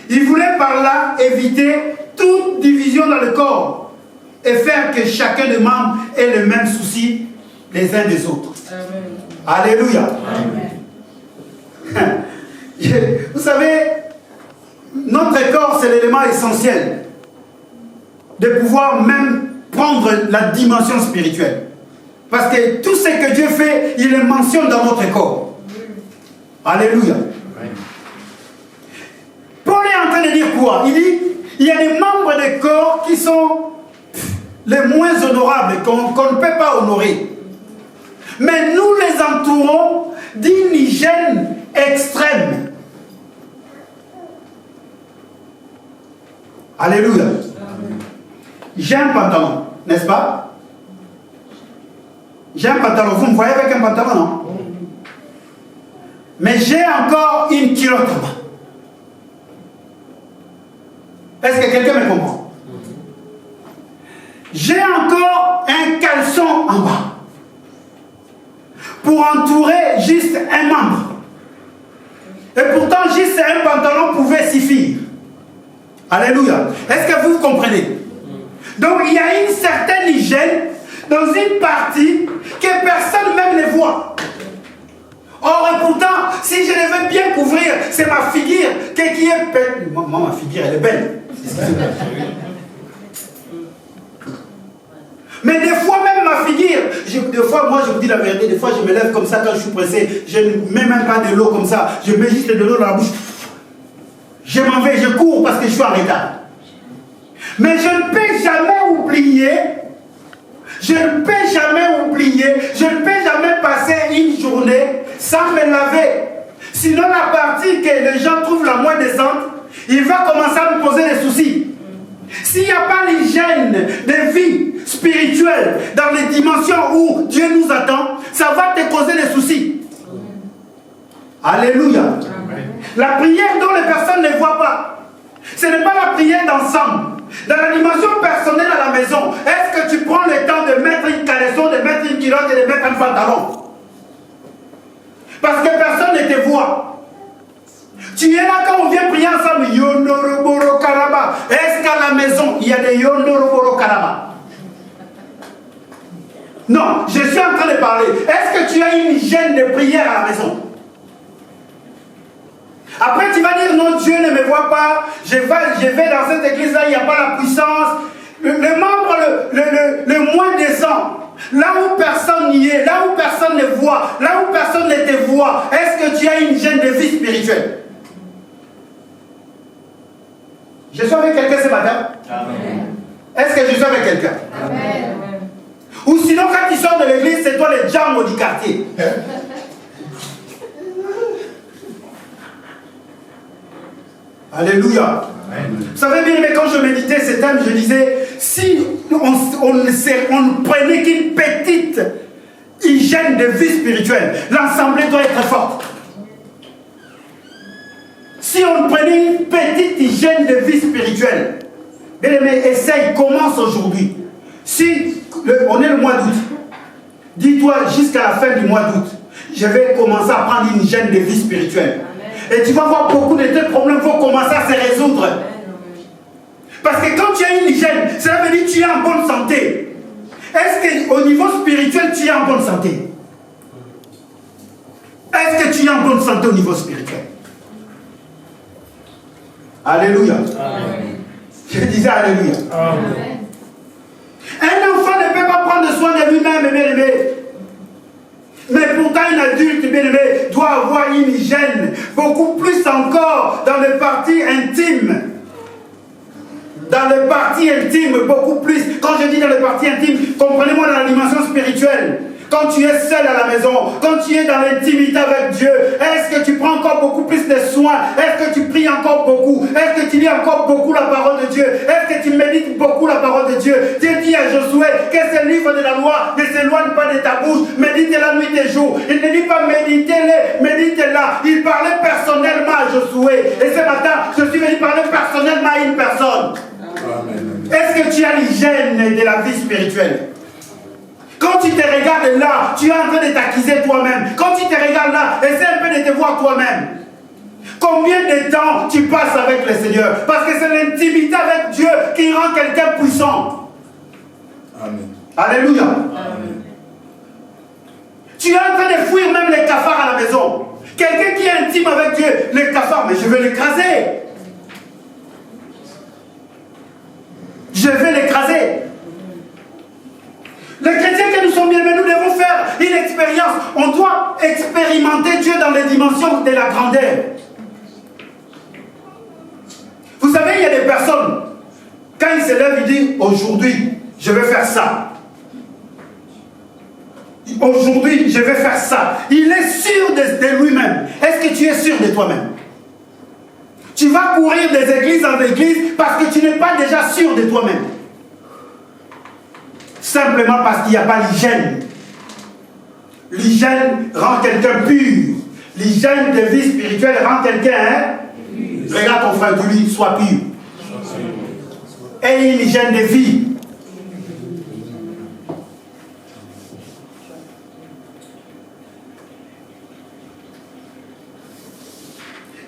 Il voulait par là éviter toute division dans le corps et faire que chacun des membres ait le même souci les uns des autres. Amen. Alléluia. Amen. Vous savez, notre corps, c'est l'élément essentiel de pouvoir même prendre la dimension spirituelle. Parce que tout ce que Dieu fait, il le mentionne dans notre corps. Alléluia. Paul est en train de dire quoi? Il dit, il y a des membres du corps qui sont les moins honorables, qu'on ne peut pas honorer. Mais nous les entourons d'une hygiène extrême. Alléluia. J'ai un pantalon, n'est-ce pas? J'ai un pantalon. Vous me voyez avec un pantalon, non? Mais j'ai encore une culotte en bas. Est-ce que quelqu'un me comprend? J'ai encore un caleçon en bas pour entourer juste un membre. Et pourtant, juste un pantalon pouvait suffire. Alléluia. Est-ce que vous comprenez? Donc, il y a une certaine hygiène dans une partie que personne même ne voit. Or, et pourtant, si je devais bien couvrir, c'est ma figure qui est belle. Moi, ma figure, elle est belle. Mais des fois, même ma figure, des fois, moi, je vous dis la vérité, des fois, je me lève comme ça quand je suis pressé, je ne mets même pas de l'eau comme ça, je mets juste de l'eau dans la bouche. Je m'en vais, je cours parce que je suis en retard. Mais je ne peux jamais oublier, je ne peux jamais passer une journée sans me laver. Sinon, la partie que les gens trouvent la moins décente, il va commencer à me poser des soucis. S'il n'y a pas l'hygiène de vie spirituelle dans les dimensions où Dieu nous attend, ça va te causer des soucis. Alléluia. La prière dont les personnes ne voient pas, ce n'est pas la prière d'ensemble. Dans la dimension personnelle à la maison, est-ce que tu prends le temps de mettre une caleçon, de mettre une culotte et de mettre un pantalon? Parce que personne ne te voit. Tu es là quand on vient prier ensemble. Yondoroboro Karaba. Est-ce qu'à la maison, il y a des Yondoroboro Karaba? Non, je suis en train de parler. Est-ce que tu as une hygiène de prière à la maison? Après, tu vas dire, non, Dieu ne me voit pas. Je vais dans cette église-là, il n'y a pas la puissance. Le membre le moins décent, là où personne n'y est, là où personne ne voit, là où personne ne te voit, est-ce que tu as une hygiène de vie spirituelle? Je suis avec quelqu'un ce matin? Amen. Est-ce que je suis avec quelqu'un? Amen. Ou sinon, quand tu sors de l'église, c'est toi le Django du quartier. Alléluia. Amen. Vous savez bien, mais quand je méditais ce thème, je disais, si on ne prenait qu'une petite hygiène de vie spirituelle, l'assemblée doit être forte. Si on prenait une petite hygiène de vie spirituelle, bien aimé, essaye, commence aujourd'hui. Si on est le mois d'août, dis-toi jusqu'à la fin du mois d'août, je vais commencer à prendre une hygiène de vie spirituelle. Et tu vas voir beaucoup de tes problèmes vont commencer à se résoudre. Parce que quand tu as une hygiène, cela veut dire que tu es en bonne santé. Est-ce qu'au niveau spirituel, tu es en bonne santé? Est-ce que tu es en bonne santé au niveau spirituel? Alléluia. Amen. Je disais Alléluia. Amen. Un enfant ne peut pas prendre soin de lui-même, bien aimé. Mais pourtant, un adulte, bien aimé, doit avoir une hygiène, beaucoup plus encore dans les parties intimes. Dans les parties intimes, beaucoup plus. Quand je dis dans les parties intimes, comprenez-moi dans la dimension spirituelle. Quand tu es seul à la maison, quand tu es dans l'intimité avec Dieu, est-ce que tu prends encore beaucoup plus de soins? Est-ce que tu pries encore beaucoup? Est-ce que tu lis encore beaucoup la parole de Dieu? Est-ce que tu médites beaucoup la parole de Dieu? Dieu dit à Josué que ce livre de la loi ne s'éloigne pas de ta bouche. Médite-la nuit et jour. Il ne dit pas méditez-les, méditez-la. Il parlait personnellement à Josué. Et ce matin, je suis venu parler personnellement à une personne. Est-ce que tu as l'hygiène de la vie spirituelle? Quand tu te regardes là, tu es en train de t'accuser toi-même. Quand tu te regardes là, essaie un peu de te voir toi-même. Combien de temps tu passes avec le Seigneur? Parce que c'est l'intimité avec Dieu qui rend quelqu'un puissant. Amen. Alléluia. Amen. Tu es en train de fuir même les cafards à la maison. Quelqu'un qui est intime avec Dieu, les cafards, mais je vais l'écraser. Je vais l'écraser. Les chrétiens que nous sommes bien, mais nous devons faire une expérience. On doit expérimenter Dieu dans les dimensions de la grandeur. Vous savez, il y a des personnes, quand ils se lèvent, ils disent, aujourd'hui, je vais faire ça. Aujourd'hui, je vais faire ça. Il est sûr de lui-même. Est-ce que tu es sûr de toi-même? Tu vas courir des églises en église parce que tu n'es pas déjà sûr de toi-même. Simplement parce qu'il n'y a pas l'hygiène. L'hygiène rend quelqu'un pur. L'hygiène de vie spirituelle rend quelqu'un, regarde ton frère, de lui, sois pur. Et une hygiène de vie.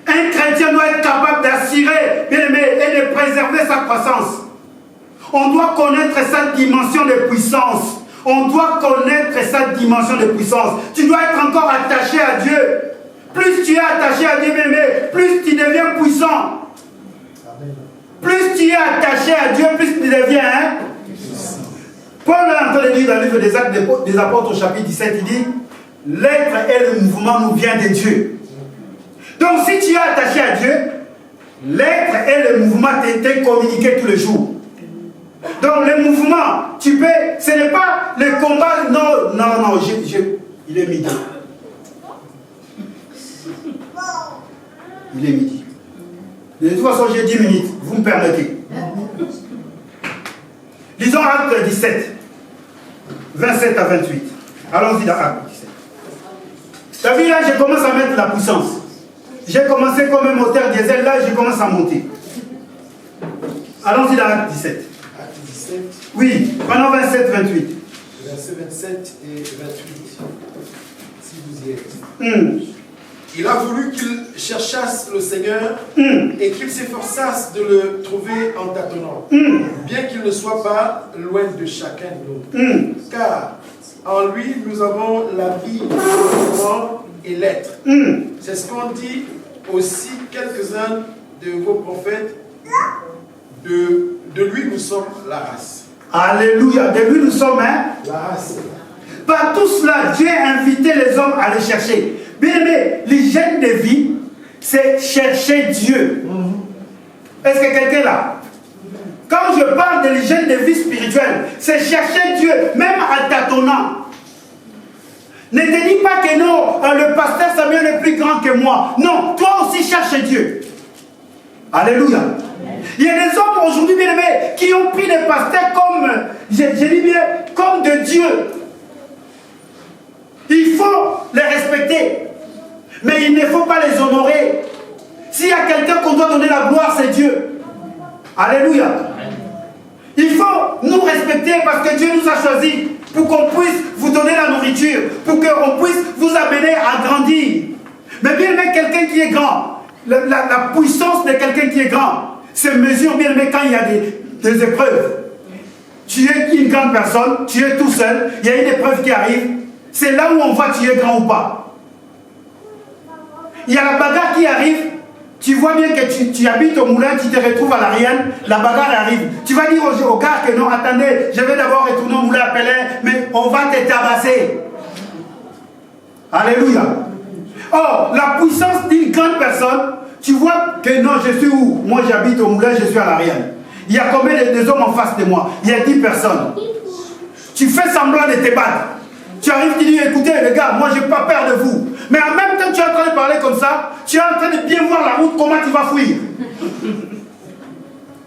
Un chrétien doit être capable d'assurer, bien aimé, et de préserver sa croissance. On doit connaître cette dimension de puissance. On doit connaître cette dimension de puissance. Tu dois être encore attaché à Dieu. Plus tu es attaché à Dieu, bien aimé, plus tu deviens puissant. Plus tu es attaché à Dieu, plus tu deviens Paul est en train de dire dans le livre des Actes des Apôtres au chapitre 17, il dit, l'être et le mouvement nous vient de Dieu. Donc si tu es attaché à Dieu, l'être et le mouvement t'étaient communiqués tous les jours. Donc le mouvement, tu peux, ce n'est pas le combat, non, il est midi. Il est midi. De toute façon, j'ai 10 minutes. Vous me permettez. Lisons Acte 17. 27 à 28. Allons-y dans Acte 17. T'as vu là, je commence à mettre la puissance. J'ai commencé comme un moteur diesel, là je commence à monter. Allons-y dans Acte 17. Acte 17. Oui, pendant 27, 28. Versets 27 et 28. Si vous y êtes. Il a voulu qu'ils cherchassent le Seigneur et qu'ils s'efforçassent de le trouver en tâtonnant, bien qu'il ne soit pas loin de chacun de nous. Car en lui, nous avons la vie, le mouvement et l'être. C'est ce qu'ont dit aussi quelques-uns de vos prophètes. De lui, nous sommes la race. Alléluia. De lui, nous sommes la race. Par tout cela, Dieu a invité les hommes à le chercher. Bien aimé, l'hygiène de vie, c'est chercher Dieu. Est-ce que quelqu'un là? Quand je parle de l'hygiène de vie spirituelle, c'est chercher Dieu, même en tâtonnant. Ne te dis pas que non, le pasteur Samuel est plus grand que moi. Non, toi aussi cherche Dieu. Alléluia. Il y a des hommes aujourd'hui, bien aimés, qui ont pris les pasteurs comme, je dis bien, comme de Dieu. Il faut les respecter. Mais il ne faut pas les honorer. S'il y a quelqu'un qu'on doit donner la gloire, c'est Dieu. Alléluia. Il faut nous respecter parce que Dieu nous a choisis pour qu'on puisse vous donner la nourriture, pour qu'on puisse vous amener à grandir. Mais bien aimé, quelqu'un qui est grand, la puissance de quelqu'un qui est grand se mesure, bien aimé, quand il y a des épreuves. Tu es une grande personne, tu es tout seul, il y a une épreuve qui arrive, c'est là où on voit tu es grand ou pas. Il y a la bagarre qui arrive, tu vois bien que tu habites au moulin, tu te retrouves à l'arrière, la bagarre arrive. Tu vas dire au gars que non, attendez, je vais d'abord retourner au moulin à Pelin, mais on va te tabasser. Alléluia. Oh, la puissance d'une grande personne, tu vois que non, je suis où? Moi j'habite au moulin, je suis à l'arrière. Il y a combien de hommes en face de moi? Il y a 10 personnes. Tu fais semblant de te battre. Tu arrives, tu dis, écoutez les gars, moi je n'ai pas peur de vous. Mais en même temps, tu es en train de parler comme ça, tu es en train de bien voir la route, comment tu vas fuir.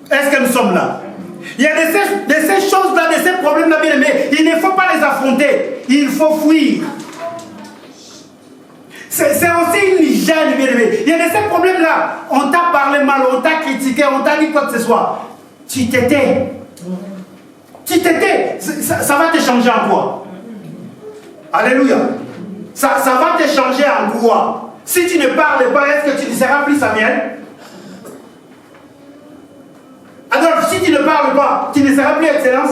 Est-ce que nous sommes là? Il y a de ces choses-là, de ces problèmes-là, bien aimés, il ne faut pas les affronter, il faut fuir. C'est aussi une hygiène, bien aimé. Il y a de ces problèmes-là, on t'a parlé mal, on t'a critiqué, on t'a dit quoi que ce soit. Tu t'étais. Tu t'étais. Ça va te changer en quoi? Alléluia. Ça va te changer en quoi? Si tu ne parles pas, est-ce que tu ne seras plus Samuel? Alors, si tu ne parles pas, tu ne seras plus Excellence?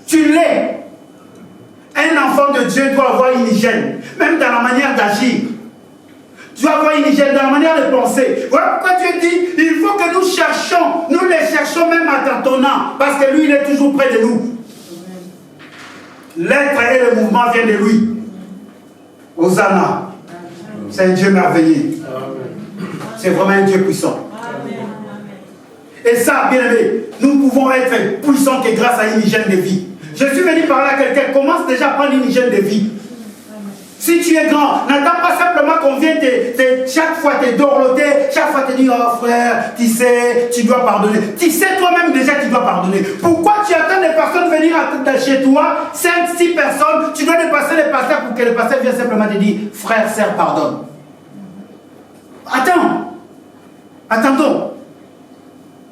Tu l'es. Un enfant de Dieu doit avoir une hygiène, même dans la manière d'agir. Tu dois avoir une hygiène dans la manière de penser. Voilà pourquoi Dieu dit, il faut que nous cherchons, nous les cherchons même à tâtonnant, parce que lui, il est toujours près de nous. L'être et le mouvement viennent de lui. Hosanna. C'est un Dieu merveilleux. C'est vraiment un Dieu puissant. Et ça, bien aimé, nous pouvons être puissants que grâce à une hygiène de vie. Je suis venu parler à quelqu'un, commence déjà à prendre une hygiène de vie. Si tu es grand, n'attends pas simplement qu'on vienne chaque fois te dorloter, chaque fois te dire, oh frère, tu sais, tu dois pardonner. Tu sais toi-même déjà tu dois pardonner. Pourquoi tu attends des personnes venir chez toi, 5, 6 personnes, tu dois dépasser les pasteurs pour que le pasteur vienne simplement te dire, frère, sœur, pardonne. Attendons.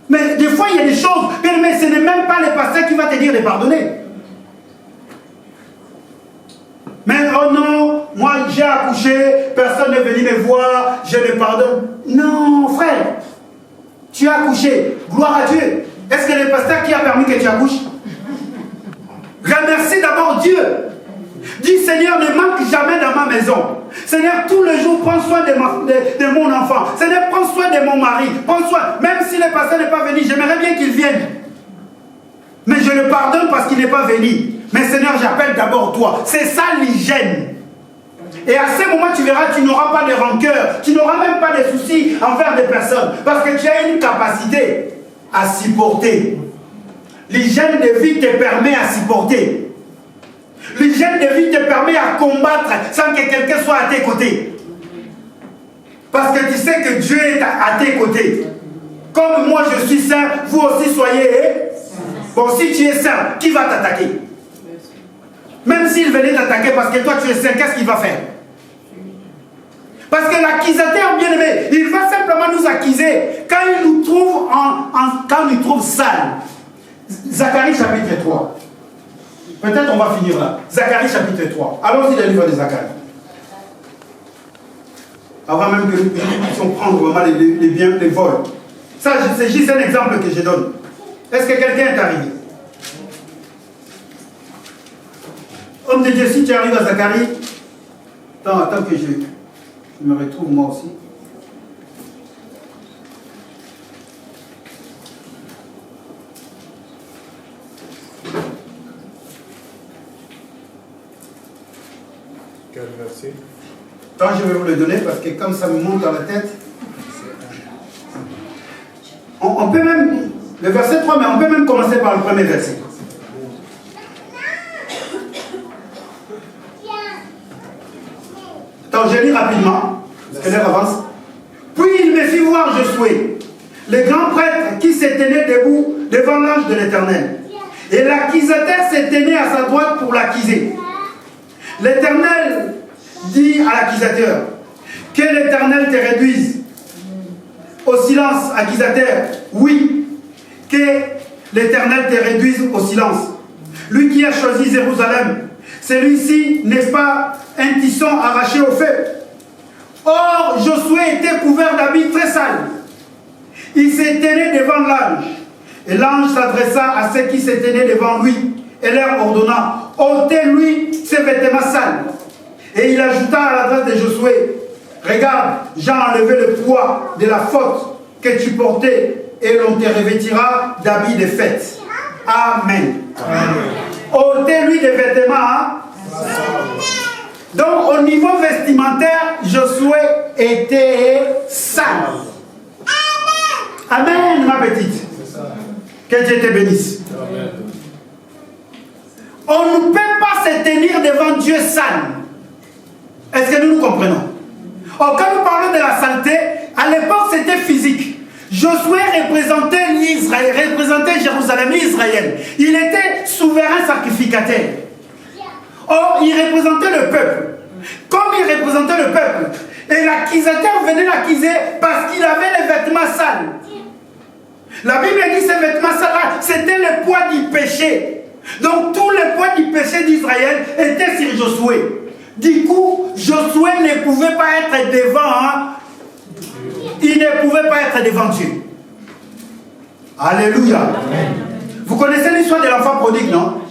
Mais des fois il y a des choses, mais ce n'est même pas le pasteur qui va te dire de pardonner. Mais oh non, moi j'ai accouché, personne n'est venu me voir, je le pardonne. Non, frère, tu as accouché, gloire à Dieu. Est-ce que le pasteur qui a permis que tu accouches? Remercie d'abord Dieu. Dis Seigneur, ne manque jamais dans ma maison. Seigneur, tous les jours, prends soin de mon enfant. Seigneur, prends soin de mon mari. Prends soin, même si le pasteur n'est pas venu, j'aimerais bien qu'il vienne. Mais je le pardonne parce qu'il n'est pas venu. Mais Seigneur, j'appelle d'abord toi. C'est ça l'hygiène. Et à ce moment, tu verras, tu n'auras pas de rancœur. Tu n'auras même pas de soucis envers des personnes. Parce que tu as une capacité à supporter. L'hygiène de vie te permet à supporter. L'hygiène de vie te permet à combattre sans que quelqu'un soit à tes côtés. Parce que tu sais que Dieu est à tes côtés. Comme moi je suis saint, vous aussi soyez. Bon, si tu es saint, qui va t'attaquer? Même s'il venait t'attaquer parce que toi tu es saint, qu'est-ce qu'il va faire? Parce que l'accusateur bien-aimé, il va simplement nous accuser quand il nous trouve quand il nous trouve sale. Zacharie chapitre 3. Peut-être on va finir là. Zacharie chapitre 3. Allons-y le livre de Zacharie. Avant même que nous puissions prendre vraiment les biens, les vols. Ça, c'est juste un exemple que je donne. Est-ce que quelqu'un est arrivé? Homme de Dieu, si tu arrives à Zacharie, attends que je me retrouve moi aussi. Quel verset? Attends, je vais vous le donner parce que comme ça me monte dans la tête. On peut même, le verset 3, mais on peut même commencer par le premier verset. Attends, je lis rapidement, parce que l'heure avance. Puis il me fit voir Josué, le grand prêtre qui se tenait debout devant l'ange de l'Éternel. Et l'accusateur se tenait à sa droite pour l'accuser. L'Éternel dit à l'accusateur, que l'Éternel te réduise au silence, accusateur. Oui, que l'Éternel te réduise au silence. Lui qui a choisi Jérusalem, celui-ci n'est pas un tisson arraché au feu. Or, Josué était couvert d'habits très sales. Il se tenait devant l'ange. Et l'ange s'adressa à ceux qui se tenaient devant lui et leur ordonna, ôtez-lui ses vêtements sales. Et il ajouta à l'adresse de Josué, regarde, j'ai enlevé le poids de la faute que tu portais et l'on te revêtira d'habits de fête. Amen. Ôtez-lui des vêtements. Hein? Donc au niveau vestimentaire, Josué était sale. Amen, ma petite. Que Dieu te bénisse. Amen. On ne peut pas se tenir devant Dieu sale. Est-ce que nous nous comprenons? Or, quand nous parlons de la saleté, à l'époque c'était physique. Josué représentait l'Israël, représentait Jérusalem, l'Israël. Il était souverain sacrificateur. Or, il représentait le peuple. Comme il représentait le peuple, et l'accusateur venait l'accuser parce qu'il avait les vêtements sales. La Bible dit que ces vêtements sales, c'était le poids du péché. Donc tout le poids du péché d'Israël était sur Josué. Du coup, Josué ne pouvait pas être devant, il ne pouvait pas être devant Dieu. Alléluia. Amen. Vous connaissez l'histoire de l'enfant prodigue, non?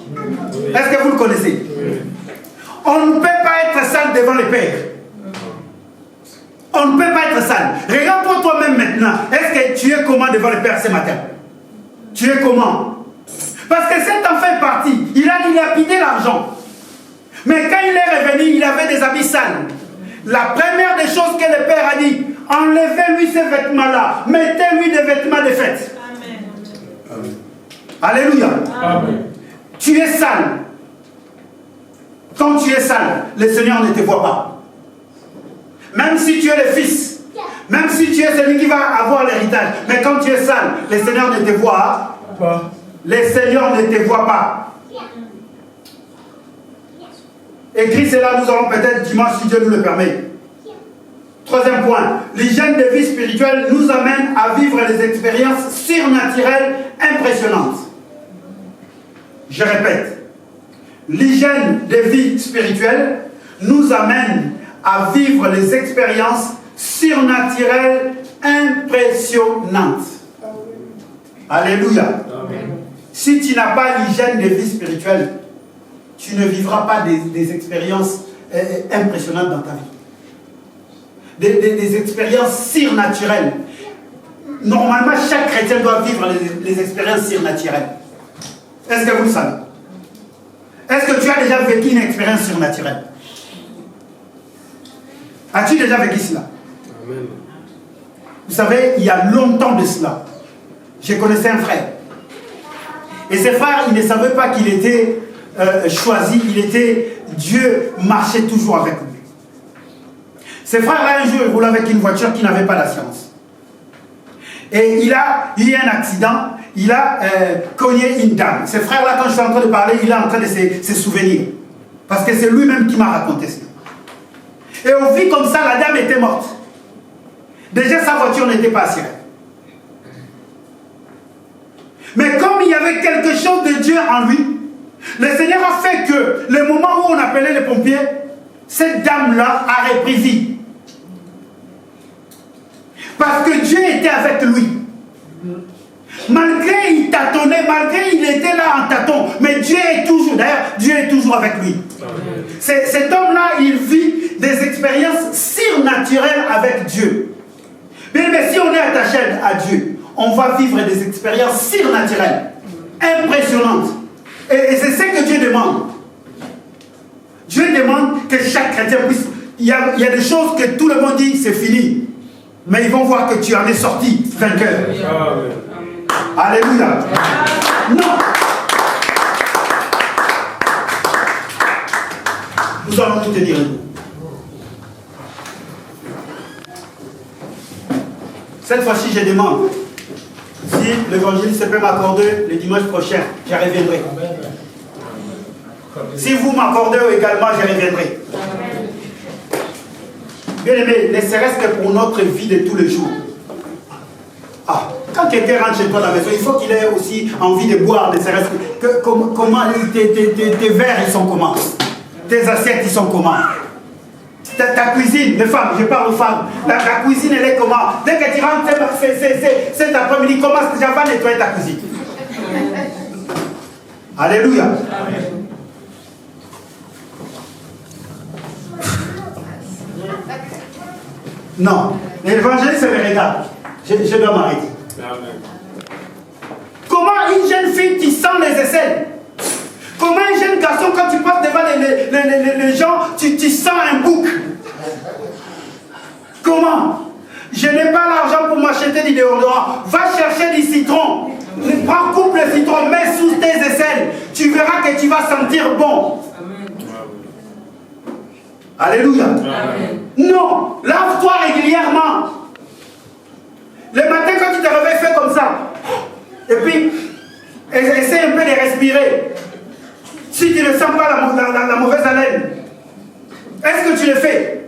Est-ce que vous le connaissez? On ne peut pas être sale devant le Père. On ne peut pas être sale. Regarde-toi toi-même maintenant. Est-ce que tu es comment devant le Père ce matin? Tu es comment? Parce que cet enfant est parti. Il a dilapidé l'argent. Mais quand il est revenu, il avait des habits sales. La première des choses que le Père a dit, enlevez-lui ces vêtements-là. Mettez-lui des vêtements de fête. Amen. Alléluia. Amen. Tu es sale. Quand tu es sale, le Seigneur ne te voit pas. Même si tu es le fils, même si tu es celui qui va avoir l'héritage, mais quand tu es sale, le Seigneur ne te voit pas. Le Seigneur ne te voit pas. Écrit cela, nous allons peut-être dimanche si Dieu nous le permet. Troisième point, l'hygiène de vie spirituelle nous amène à vivre des expériences surnaturelles impressionnantes. Je répète, l'hygiène de vie spirituelle nous amène à vivre les expériences surnaturelles impressionnantes. Alléluia. Amen. Si tu n'as pas l'hygiène de vie spirituelle, tu ne vivras pas des expériences impressionnantes dans ta vie. Des expériences surnaturelles. Normalement, chaque chrétien doit vivre les expériences surnaturelles. Est-ce que vous le savez? Est-ce que tu as déjà vécu une expérience surnaturelle? As-tu déjà vécu cela? Amen. Vous savez, il y a longtemps de cela, je connaissais un frère. Et ce frère, il ne savait pas qu'il était Dieu marchait toujours avec lui. Ce frère-là, un jour, il roulait avec une voiture qui n'avait pas d'assurance. Et il a eu un accident, il a cogné une dame. Ce frère-là, quand je suis en train de parler, il est en train de se souvenir. Parce que c'est lui-même qui m'a raconté ça. Et au vu comme ça, la dame était morte. Déjà, sa voiture n'était pas assurée. Mais comme il y avait quelque chose de Dieu en lui, le Seigneur a fait que le moment où on appelait les pompiers, cette dame-là a repris vie. Parce que Dieu était avec lui. Malgré il tâtonnait, malgré il était là en tâton, mais Dieu est toujours, d'ailleurs, Dieu est toujours avec lui. Cet homme-là, il vit des expériences surnaturelles avec Dieu. Mais si on est attaché à Dieu, on va vivre des expériences surnaturelles, impressionnantes. Et c'est ce que Dieu demande. Dieu demande que chaque chrétien puisse... Il y a des choses que tout le monde dit, c'est fini. Mais ils vont voir que tu en es sorti vainqueur. Alléluia. Non. Nous allons tout te dire. Cette fois-ci, je demande si l'évangéliste peut m'accorder le dimanche prochain, j'y reviendrai. Si vous m'accordez également, j'y reviendrai. Bien aimé, ne serait-ce que pour notre vie de tous les jours. Ah, quand quelqu'un rentre chez toi à la maison, il faut qu'il ait aussi envie de boire, ne serait-ce que comment tes verres, ils sont comment? Tes assiettes, ils sont comment? Ta cuisine, les femmes, je parle aux femmes, la cuisine, elle est comment? Dès que tu rentres cet après-midi, commence déjà à nettoyer ta cuisine. Alléluia. Amen. Non, l'évangile, c'est le regard. Je dois m'arrêter. Comment une jeune fille qui sent les aisselles? Comment un jeune garçon, quand tu passes devant les gens, tu sens un bouc? Comment? Je n'ai pas l'argent pour m'acheter du déodorant. Va chercher du citron. Prends, coupe le citron, mets sous tes aisselles. Tu verras que tu vas sentir bon. Alléluia. Amen. Non, lave-toi régulièrement. Le matin, quand tu te réveilles, fais comme ça. Et puis, essaie un peu de respirer. Si tu ne sens pas la mauvaise haleine, est-ce que tu le fais?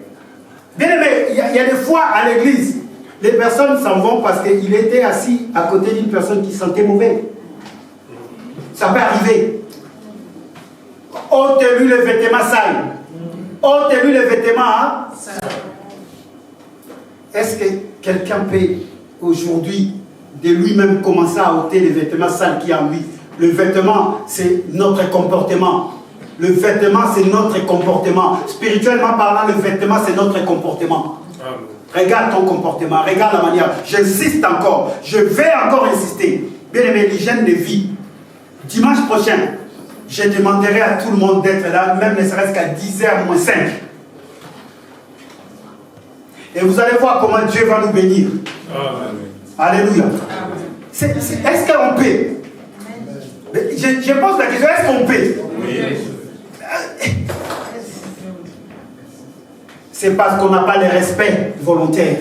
Bien aimé, il y a des fois à l'église, les personnes s'en vont parce qu'il était assis à côté d'une personne qui sentait mauvais. Ça peut arriver. Ôte-lui le vêtement sale. Ôte-lui le vêtement. Hein? Est-ce que quelqu'un peut aujourd'hui de lui-même commencer à ôter les vêtements sales qui en lui? Le vêtement, c'est notre comportement. Le vêtement, c'est notre comportement. Spirituellement parlant, le vêtement, c'est notre comportement. Amen. Regarde ton comportement, regarde la manière. J'insiste encore, je vais encore insister. Bien aimé, l'hygiène de vie. Dimanche prochain, je demanderai à tout le monde d'être là, même ne serait-ce qu'à 10h moins 5. Et vous allez voir comment Dieu va nous bénir. Amen. Alléluia. Est-ce qu'on peut? Je pose la question, est-ce qu'on peut? Oui. C'est parce qu'on n'a pas le respect volontaire.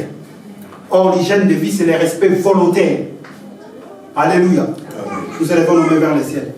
Or, l'hygiène de vie, c'est le respect volontaire. Alléluia. Nous élevons nos mains vers le ciel.